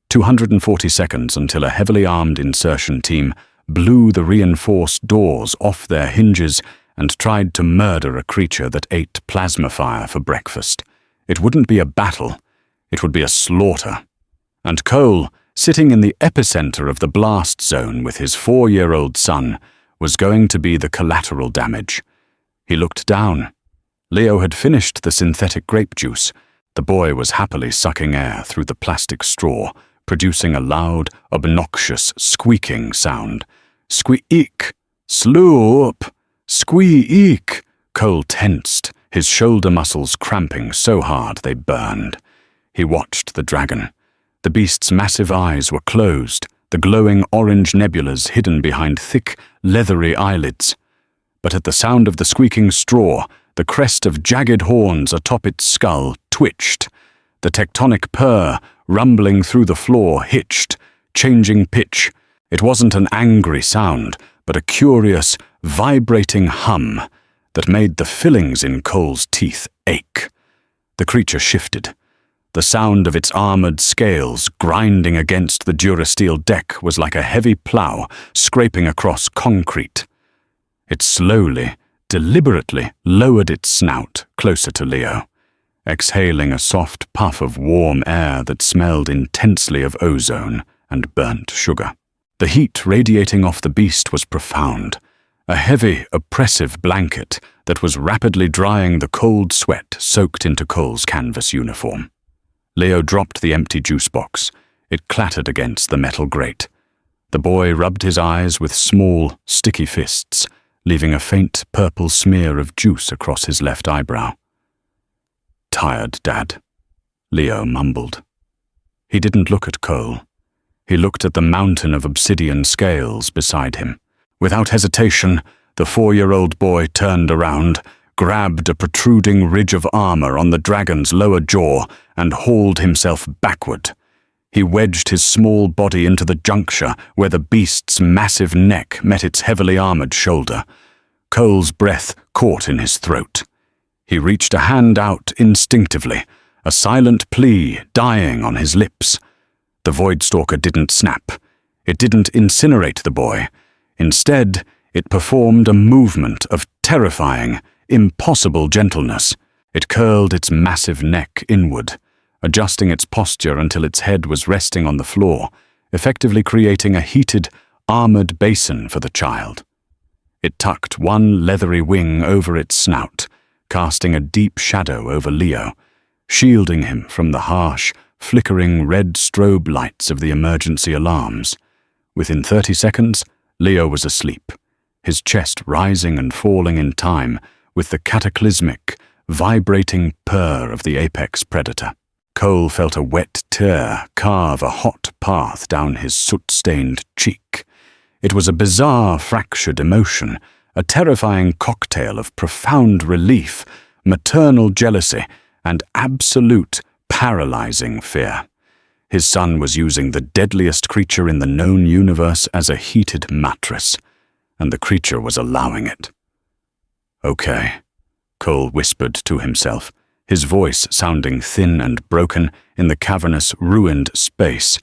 240 seconds until a heavily armed insertion team blew the reinforced doors off their hinges and tried to murder a creature that ate plasma fire for breakfast. It wouldn't be a battle, it would be a slaughter. And Cole, sitting in the epicenter of the blast zone with his 4-year-old son, was going to be the collateral damage. He looked down. Leo had finished the synthetic grape juice. The boy was happily sucking air through the plastic straw, producing a loud, obnoxious, squeaking sound. "Squeak! Sloop! Squeak!" Cole tensed, his shoulder muscles cramping so hard they burned. He watched the dragon. The beast's massive eyes were closed, the glowing orange nebulas hidden behind thick, leathery eyelids. But at the sound of the squeaking straw, the crest of jagged horns atop its skull twitched. The tectonic purr, rumbling through the floor, hitched, changing pitch. It wasn't an angry sound, but a curious, vibrating hum that made the fillings in Cole's teeth ache. The creature shifted. The sound of its armored scales grinding against the durasteel deck was like a heavy plow scraping across concrete. It slowly, deliberately lowered its snout closer to Leo, exhaling a soft puff of warm air that smelled intensely of ozone and burnt sugar. The heat radiating off the beast was profound, a heavy, oppressive blanket that was rapidly drying the cold sweat soaked into Cole's canvas uniform. Leo dropped the empty juice box. It clattered against the metal grate. The boy rubbed his eyes with small, sticky fists, leaving a faint purple smear of juice across his left eyebrow. "Tired, Dad," Leo mumbled. He didn't look at Cole. He looked at the mountain of obsidian scales beside him. Without hesitation, the 4-year-old boy turned around, grabbed a protruding ridge of armor on the dragon's lower jaw, and hauled himself backward. He wedged his small body into the juncture where the beast's massive neck met its heavily armored shoulder. Cole's breath caught in his throat. He reached a hand out instinctively, a silent plea dying on his lips. The Voidstalker didn't snap. It didn't incinerate the boy. Instead, it performed a movement of terrifying, impossible gentleness. It curled its massive neck inward, adjusting its posture until its head was resting on the floor, effectively creating a heated, armored basin for the child. It tucked one leathery wing over its snout, casting a deep shadow over Leo, shielding him from the harsh, flickering red strobe lights of the emergency alarms. Within 30 seconds, Leo was asleep, his chest rising and falling in time with the cataclysmic, vibrating purr of the apex predator. Cole felt a wet tear carve a hot path down his soot-stained cheek. It was a bizarre, fractured emotion, a terrifying cocktail of profound relief, maternal jealousy, and absolute, paralyzing fear. His son was using the deadliest creature in the known universe as a heated mattress, and the creature was allowing it. "Okay," Cole whispered to himself, his voice sounding thin and broken in the cavernous, ruined space.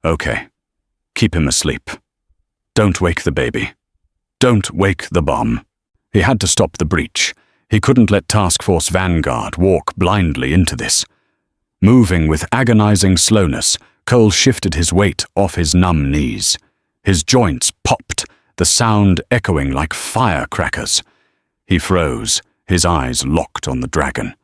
"Okay, keep him asleep. Don't wake the baby. Don't wake the bomb." He had to stop the breach. He couldn't let Task Force Vanguard walk blindly into this. Moving with agonizing slowness, Cole shifted his weight off his numb knees. His joints popped, the sound echoing like firecrackers. He froze, his eyes locked on the dragon.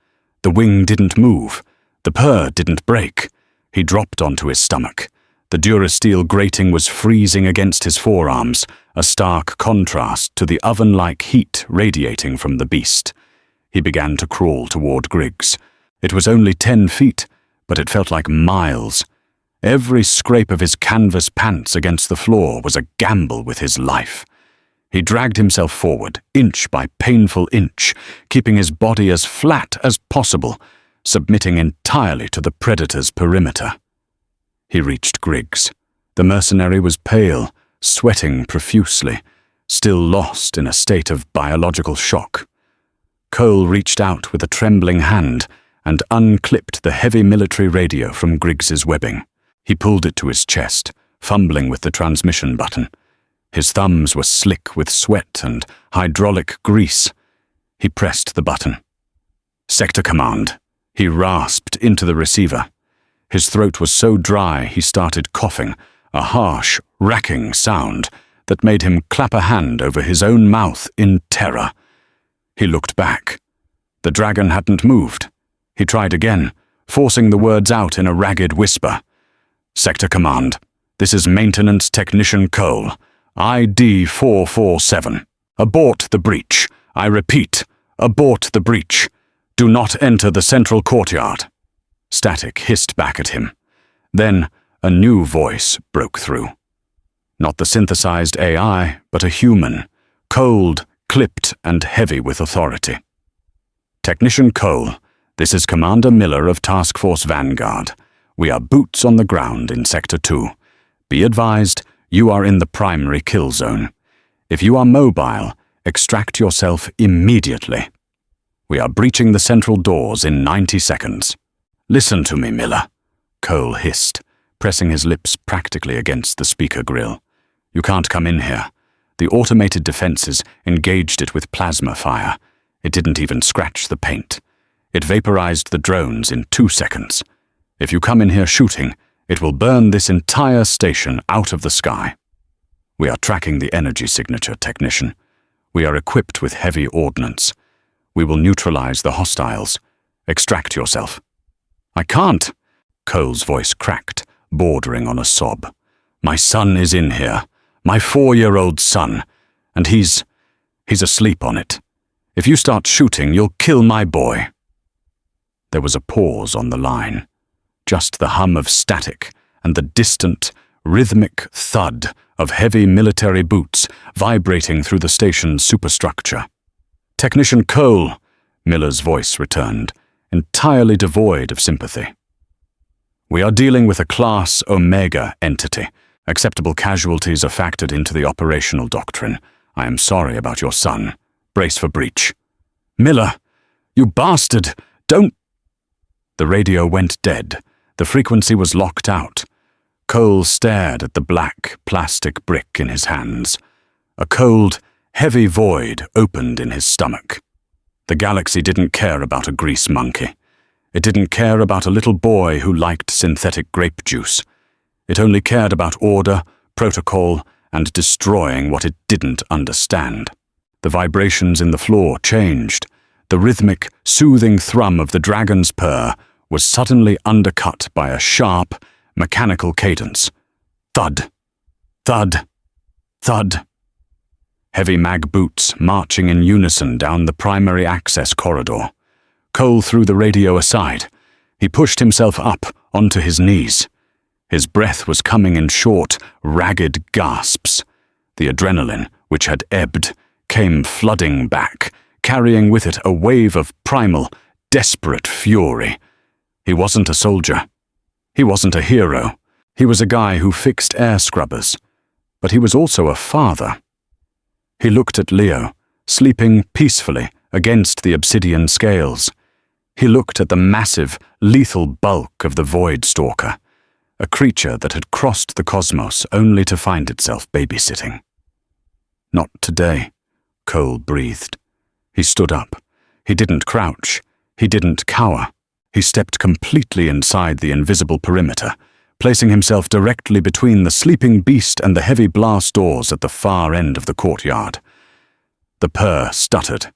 The wing didn't move. The purr didn't break. He dropped onto his stomach. The durasteel grating was freezing against his forearms, a stark contrast to the oven-like heat radiating from the beast. He began to crawl toward Griggs. It was only 10 feet, but it felt like miles. Every scrape of his canvas pants against the floor was a gamble with his life. He dragged himself forward, inch by painful inch, keeping his body as flat as possible, submitting entirely to the predator's perimeter. He reached Griggs. The mercenary was pale, sweating profusely, still lost in a state of biological shock. Cole reached out with a trembling hand and unclipped the heavy military radio from Griggs's webbing. He pulled it to his chest, fumbling with the transmission button. His thumbs were slick with sweat and hydraulic grease. He pressed the button. "Sector Command," he rasped into the receiver. His throat was so dry he started coughing, a harsh, racking sound that made him clap a hand over his own mouth in terror. He looked back. The dragon hadn't moved. He tried again, forcing the words out in a ragged whisper. "Sector Command, this is Maintenance Technician Cole, ID 447. Abort the breach. I repeat, abort the breach. Do not enter the central courtyard." Static hissed back at him. Then a new voice broke through. Not the synthesized AI, but a human, cold, clipped, and heavy with authority. "Technician Cole, this is Commander Miller of Task Force Vanguard. We are boots on the ground in Sector 2. Be advised, you are in the primary kill zone. If you are mobile, extract yourself immediately. We are breaching the central doors in 90 seconds. Listen to me, Miller," Cole hissed, pressing his lips practically against the speaker grill. "You can't come in here. The automated defenses engaged it with plasma fire. It didn't even scratch the paint. It vaporized the drones in 2 seconds. If you come in here shooting, it will burn this entire station out of the sky." "We are tracking the energy signature, technician. We are equipped with heavy ordnance. We will neutralize the hostiles. Extract yourself." "I can't." Cole's voice cracked, bordering on a sob. "My son is in here. My 4-year-old son. And he's asleep on it. If you start shooting, you'll kill my boy." There was a pause on the line. Just the hum of static and the distant, rhythmic thud of heavy military boots vibrating through the station's superstructure. "Technician Cole," Miller's voice returned, entirely devoid of sympathy. "We are dealing with a Class Omega entity. Acceptable casualties are factored into the operational doctrine. I am sorry about your son. Brace for breach." "Miller, you bastard! Don't—" The radio went dead. The frequency was locked out. Cole stared at the black, plastic brick in his hands. A cold, heavy void opened in his stomach. The galaxy didn't care about a grease monkey. It didn't care about a little boy who liked synthetic grape juice. It only cared about order, protocol, and destroying what it didn't understand. The vibrations in the floor changed. The rhythmic, soothing thrum of the dragon's purr was suddenly undercut by a sharp, mechanical cadence. Thud, thud, thud. Heavy mag boots marching in unison down the primary access corridor. Cole threw the radio aside. He pushed himself up onto his knees. His breath was coming in short, ragged gasps. The adrenaline, which had ebbed, came flooding back, carrying with it a wave of primal, desperate fury. He wasn't a soldier. He wasn't a hero. He was a guy who fixed air scrubbers. But he was also a father. He looked at Leo, sleeping peacefully against the obsidian scales. He looked at the massive, lethal bulk of the Void Stalker, a creature that had crossed the cosmos only to find itself babysitting. "Not today," Cole breathed. He stood up. He didn't crouch. He didn't cower. He stepped completely inside the invisible perimeter, placing himself directly between the sleeping beast and the heavy blast doors at the far end of the courtyard. The purr stuttered.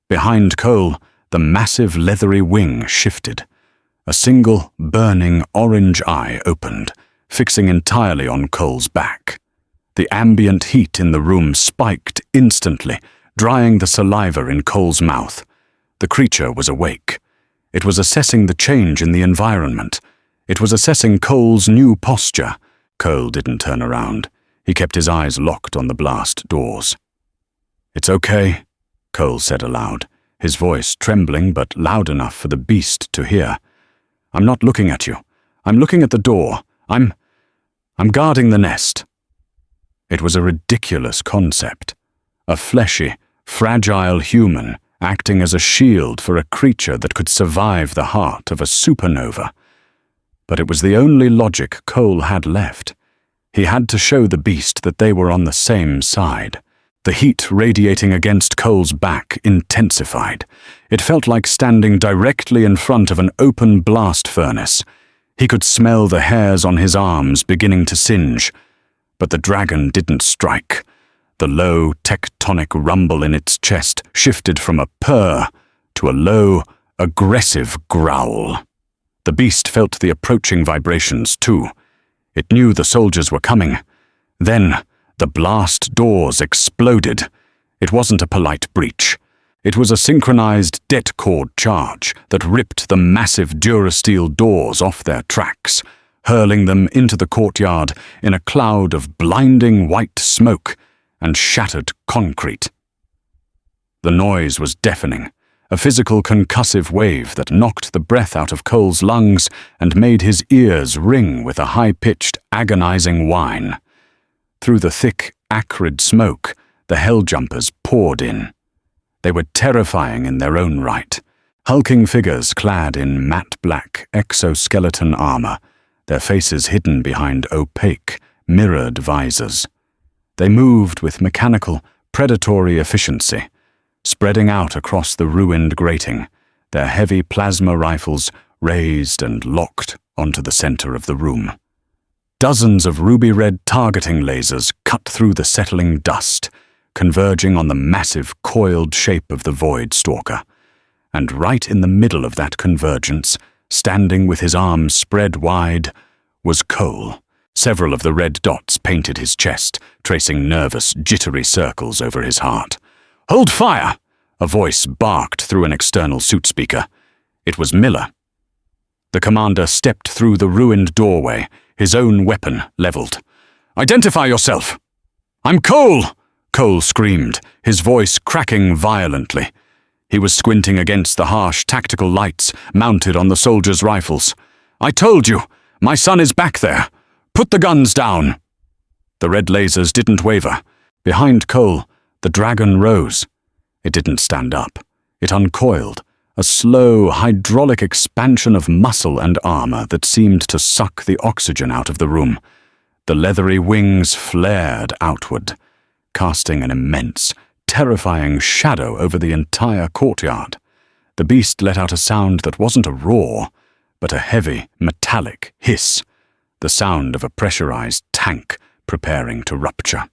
Behind Cole, the massive leathery wing shifted. A single, burning orange eye opened, fixing entirely on Cole's back. The ambient heat in the room spiked instantly, drying the saliva in Cole's mouth. The creature was awake. It was assessing the change in the environment. It was assessing Cole's new posture. Cole didn't turn around. He kept his eyes locked on the blast doors. "It's okay," Cole said aloud, his voice trembling but loud enough for the beast to hear. "I'm not looking at you. I'm looking at the door. I'm guarding the nest." It was a ridiculous concept. A fleshy, fragile human acting as a shield for a creature that could survive the heart of a supernova. But it was the only logic Cole had left. He had to show the beast that they were on the same side. The heat radiating against Cole's back intensified. It felt like standing directly in front of an open blast furnace. He could smell the hairs on his arms beginning to singe. But the dragon didn't strike. The low, tectonic rumble in its chest shifted from a purr to a low, aggressive growl. The beast felt the approaching vibrations, too. It knew the soldiers were coming. Then, the blast doors exploded. It wasn't a polite breach. It was a synchronized det cord charge that ripped the massive Durasteel doors off their tracks, hurling them into the courtyard in a cloud of blinding white smoke and shattered concrete. The noise was deafening, a physical concussive wave that knocked the breath out of Cole's lungs and made his ears ring with a high-pitched, agonizing whine. Through the thick, acrid smoke, the Helljumpers poured in. They were terrifying in their own right, hulking figures clad in matte black exoskeleton armor, their faces hidden behind opaque, mirrored visors. They moved with mechanical, predatory efficiency, spreading out across the ruined grating, their heavy plasma rifles raised and locked onto the center of the room. Dozens of ruby-red targeting lasers cut through the settling dust, converging on the massive, coiled shape of the Void Stalker. And right in the middle of that convergence, standing with his arms spread wide, was Cole. Several of the red dots painted his chest, tracing nervous, jittery circles over his heart. "Hold fire!" a voice barked through an external suit speaker. It was Miller. The commander stepped through the ruined doorway, his own weapon leveled. "Identify yourself!" "I'm Cole!" Cole screamed, his voice cracking violently. He was squinting against the harsh tactical lights mounted on the soldiers' rifles. "I told you, my son is back there. Put the guns down!" The red lasers didn't waver. Behind Cole, the dragon rose. It didn't stand up. It uncoiled, a slow, hydraulic expansion of muscle and armor that seemed to suck the oxygen out of the room. The leathery wings flared outward, casting an immense, terrifying shadow over the entire courtyard. The beast let out a sound that wasn't a roar, but a heavy, metallic hiss, the sound of a pressurized tank preparing to rupture.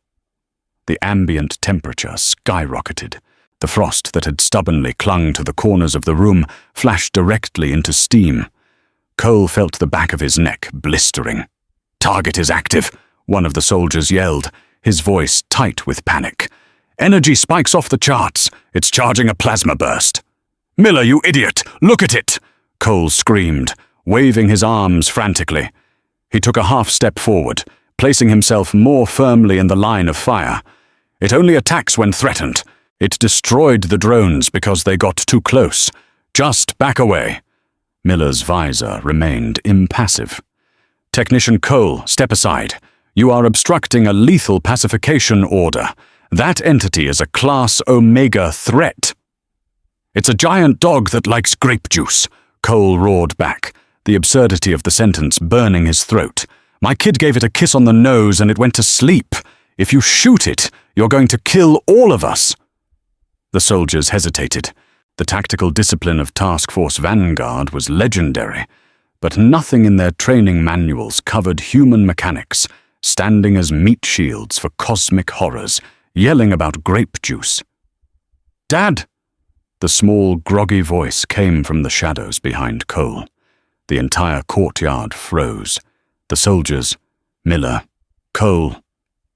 The ambient temperature skyrocketed. The frost that had stubbornly clung to the corners of the room flashed directly into steam. Cole felt the back of his neck blistering. "Target is active," one of the soldiers yelled, his voice tight with panic. "Energy spikes off the charts. It's charging a plasma burst." "Miller, you idiot! Look at it!" Cole screamed, waving his arms frantically. He took a half step forward, placing himself more firmly in the line of fire. "It only attacks when threatened. It destroyed the drones because they got too close. Just back away." Miller's visor remained impassive. "Technician Cole, step aside. You are obstructing a lethal pacification order. That entity is a Class Omega threat." "It's a giant dog that likes grape juice," Cole roared back, the absurdity of the sentence burning his throat. "My kid gave it a kiss on the nose and it went to sleep. If you shoot it, you're going to kill all of us." The soldiers hesitated. The tactical discipline of Task Force Vanguard was legendary, but nothing in their training manuals covered human mechanics, standing as meat shields for cosmic horrors, yelling about grape juice. "Dad!" The small, groggy voice came from the shadows behind Cole. The entire courtyard froze. The soldiers, Miller, Cole,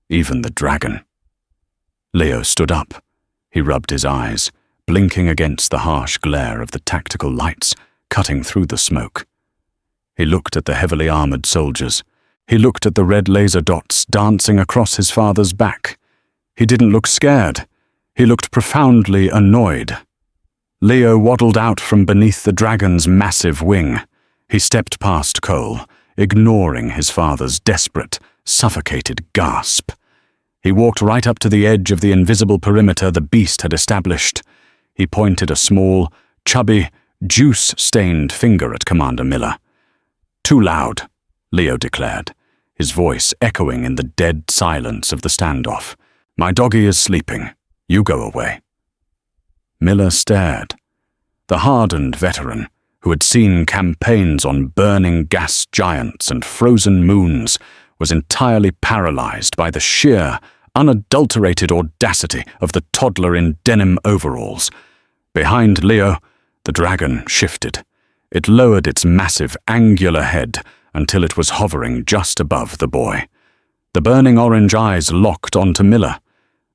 even the dragon. Leo stood up. He rubbed his eyes, blinking against the harsh glare of the tactical lights cutting through the smoke. He looked at the heavily armored soldiers. He looked at the red laser dots dancing across his father's back. He didn't look scared. He looked profoundly annoyed. Leo waddled out from beneath the dragon's massive wing. He stepped past Cole, ignoring his father's desperate, suffocated gasp. He walked right up to the edge of the invisible perimeter the beast had established. He pointed a small, chubby, juice-stained finger at Commander Miller. "Too loud," Leo declared, his voice echoing in the dead silence of the standoff. "My doggy is sleeping. You go away." Miller stared. The hardened veteran, who had seen campaigns on burning gas giants and frozen moons, was entirely paralyzed by the sheer, unadulterated audacity of the toddler in denim overalls. Behind Leo, the dragon shifted. It lowered its massive, angular head until it was hovering just above the boy. The burning orange eyes locked onto Miller.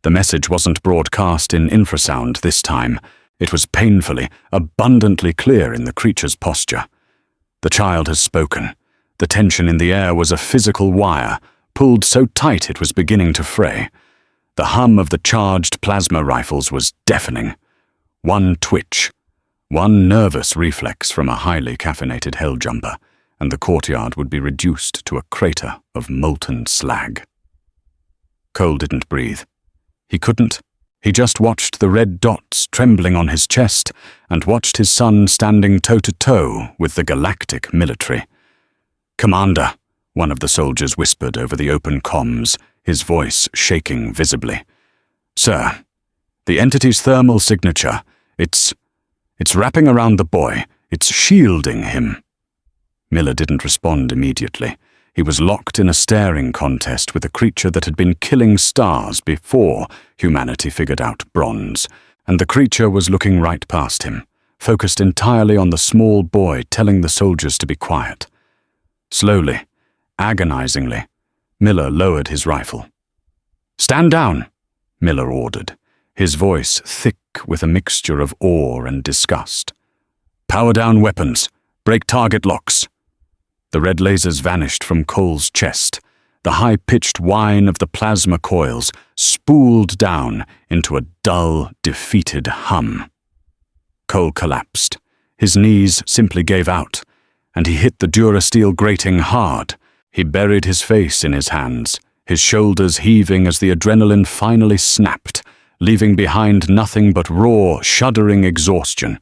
The message wasn't broadcast in infrasound this time. It was painfully, abundantly clear in the creature's posture. The child has spoken. The tension in the air was a physical wire, pulled so tight it was beginning to fray. The hum of the charged plasma rifles was deafening. One twitch, one nervous reflex from a highly caffeinated helljumper, and the courtyard would be reduced to a crater of molten slag. Cole didn't breathe. He couldn't. He just watched the red dots trembling on his chest and watched his son standing toe-to-toe with the galactic military. "Commander," one of the soldiers whispered over the open comms, his voice shaking visibly. "Sir, the entity's thermal signature, it's wrapping around the boy. It's shielding him." Miller didn't respond immediately. He was locked in a staring contest with a creature that had been killing stars before humanity figured out bronze, and the creature was looking right past him, focused entirely on the small boy telling the soldiers to be quiet. Slowly, agonizingly, Miller lowered his rifle. "Stand down," Miller ordered, his voice thick with a mixture of awe and disgust. "Power down weapons. Break target locks." The red lasers vanished from Cole's chest. The high-pitched whine of the plasma coils spooled down into a dull, defeated hum. Cole collapsed. His knees simply gave out, and he hit the Durasteel grating hard. He buried his face in his hands, his shoulders heaving as the adrenaline finally snapped, leaving behind nothing but raw, shuddering exhaustion.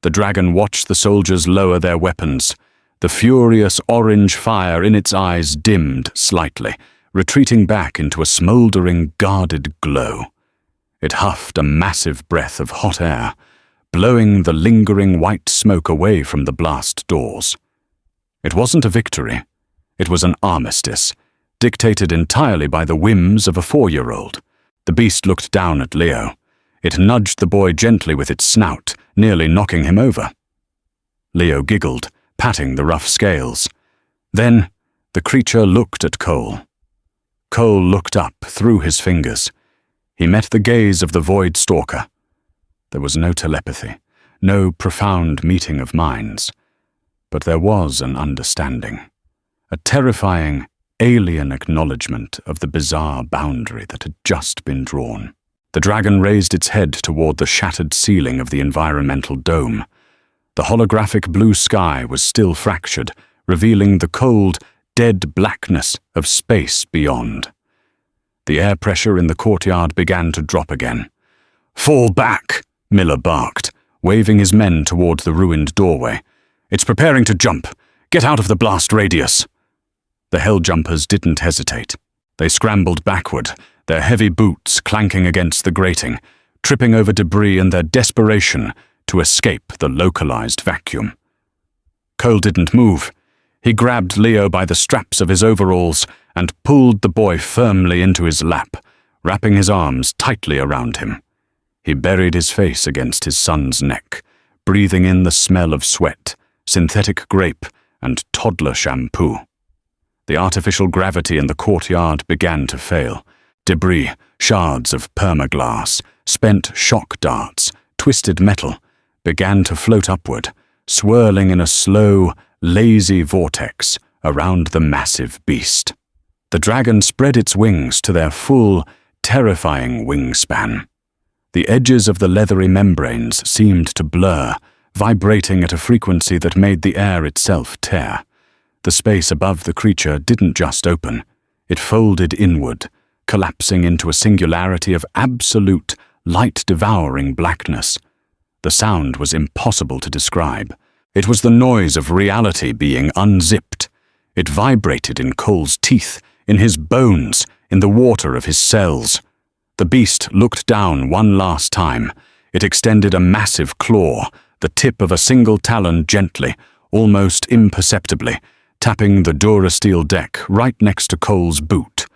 The dragon watched the soldiers lower their weapons. The furious orange fire in its eyes dimmed slightly, retreating back into a smoldering, guarded glow. It huffed a massive breath of hot air, blowing the lingering white smoke away from the blast doors. It wasn't a victory. It was an armistice, dictated entirely by the whims of a 4-year-old. The beast looked down at Leo. It nudged the boy gently with its snout, nearly knocking him over. Leo giggled, patting the rough scales. Then the creature looked at Cole. Cole looked up through his fingers. He met the gaze of the Void Stalker. There was no telepathy, no profound meeting of minds. But there was an understanding, a terrifying, alien acknowledgement of the bizarre boundary that had just been drawn. The dragon raised its head toward the shattered ceiling of the environmental dome. The holographic blue sky was still fractured, revealing the cold, dead blackness of space beyond. The air pressure in the courtyard began to drop again. "Fall back," Miller barked, waving his men toward the ruined doorway. "It's preparing to jump. Get out of the blast radius." The Helljumpers didn't hesitate. They scrambled backward, their heavy boots clanking against the grating, tripping over debris in their desperation to escape the localized vacuum. Cole didn't move. He grabbed Leo by the straps of his overalls and pulled the boy firmly into his lap, wrapping his arms tightly around him. He buried his face against his son's neck, breathing in the smell of sweat, synthetic grape, and toddler shampoo. The artificial gravity in the courtyard began to fail. Debris, shards of permaglass, spent shock darts, twisted metal, began to float upward, swirling in a slow, lazy vortex around the massive beast. The dragon spread its wings to their full, terrifying wingspan. The edges of the leathery membranes seemed to blur, vibrating at a frequency that made the air itself tear. The space above the creature didn't just open. It folded inward, collapsing into a singularity of absolute, light-devouring blackness. The sound was impossible to describe. It was the noise of reality being unzipped. It vibrated in Cole's teeth, in his bones, in the water of his cells. The beast looked down one last time. It extended a massive claw, the tip of a single talon gently, almost imperceptibly, tapping the Durasteel deck right next to Cole's boot.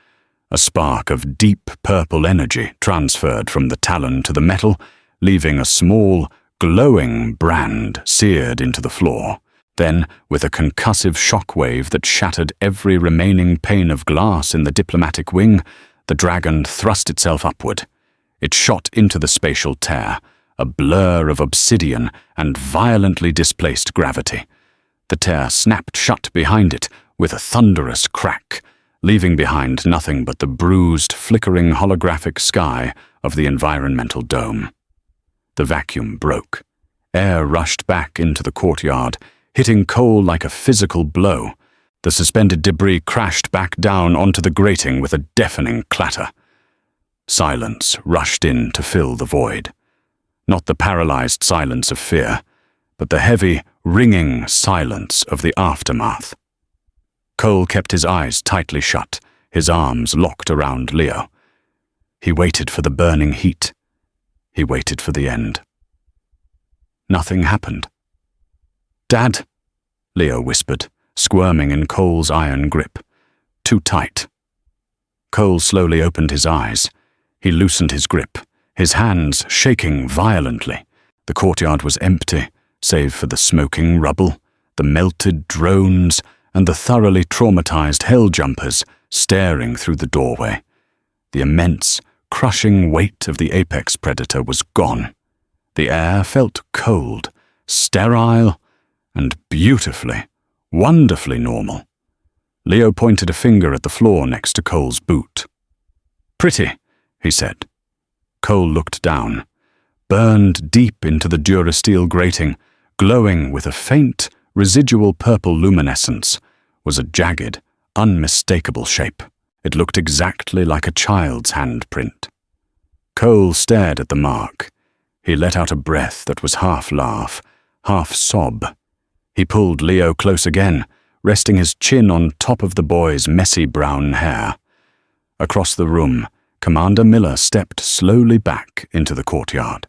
A spark of deep purple energy transferred from the talon to the metal, leaving a small, glowing brand seared into the floor. Then, with a concussive shockwave that shattered every remaining pane of glass in the diplomatic wing, the dragon thrust itself upward. It shot into the spatial tear, a blur of obsidian and violently displaced gravity. The tear snapped shut behind it with a thunderous crack, leaving behind nothing but the bruised, flickering holographic sky of the environmental dome. The vacuum broke. Air rushed back into the courtyard, hitting Cole like a physical blow. The suspended debris crashed back down onto the grating with a deafening clatter. Silence rushed in to fill the void. Not the paralyzed silence of fear, but the heavy, ringing silence of the aftermath. Cole kept his eyes tightly shut, his arms locked around Leo. He waited for the burning heat. He waited for the end. Nothing happened. "Dad," Leo whispered, squirming in Cole's iron grip. too tight. Cole slowly opened his eyes. He loosened his grip, his hands shaking violently. The courtyard was empty, save for the smoking rubble, the melted drones, and the thoroughly traumatized hell-jumpers staring through the doorway. The immense, crushing weight of the apex predator was gone. The air felt cold, sterile, and beautifully, wonderfully normal. Leo pointed a finger at the floor next to Cole's boot. "Pretty," he said. Cole looked down. Burned deep into the durasteel grating, glowing with a faint, residual purple luminescence, was a jagged, unmistakable shape. It looked exactly like a child's handprint. Cole stared at the mark. He let out a breath that was half laugh, half sob. He pulled Leo close again, resting his chin on top of the boy's messy brown hair. Across the room, Commander Miller stepped slowly back into the courtyard.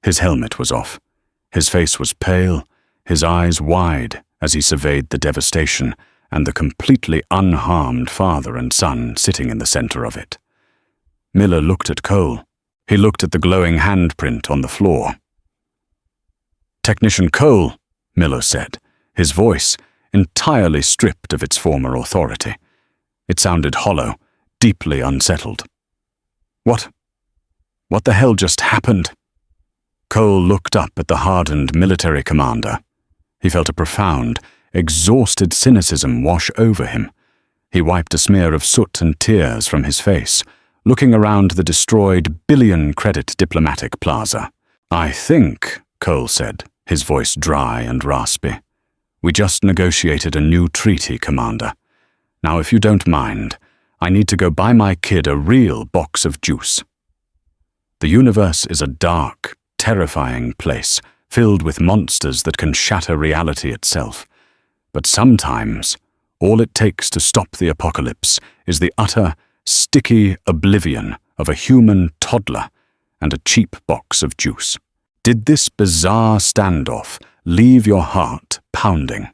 His helmet was off. His face was pale, his eyes wide as he surveyed the devastation and the completely unharmed father and son sitting in the center of it. Miller looked at Cole. He looked at the glowing handprint on the floor. "Technician Cole," Miller said, his voice entirely stripped of its former authority. It sounded hollow, deeply unsettled. What the hell just happened?" Cole looked up at the hardened military commander. He felt a profound, exhausted cynicism wash over him. He wiped a smear of soot and tears from his face, looking around the destroyed billion-credit diplomatic plaza. "I think," Cole said, his voice dry and raspy, "we just negotiated a new treaty, Commander. Now, if you don't mind, I need to go buy my kid a real box of juice." The universe is a dark, terrifying place, filled with monsters that can shatter reality itself. But sometimes, all it takes to stop the apocalypse is the utter, sticky oblivion of a human toddler and a cheap box of juice. Did this bizarre standoff leave your heart pounding?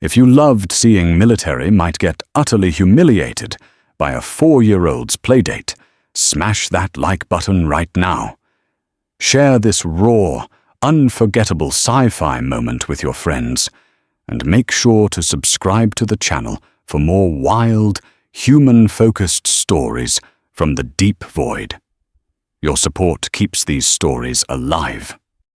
If you loved seeing military might get utterly humiliated by a 4-year-old's playdate, smash that like button right now. Share this raw, unforgettable sci-fi moment with your friends, and make sure to subscribe to the channel for more wild, human-focused stories from the deep void. Your support keeps these stories alive.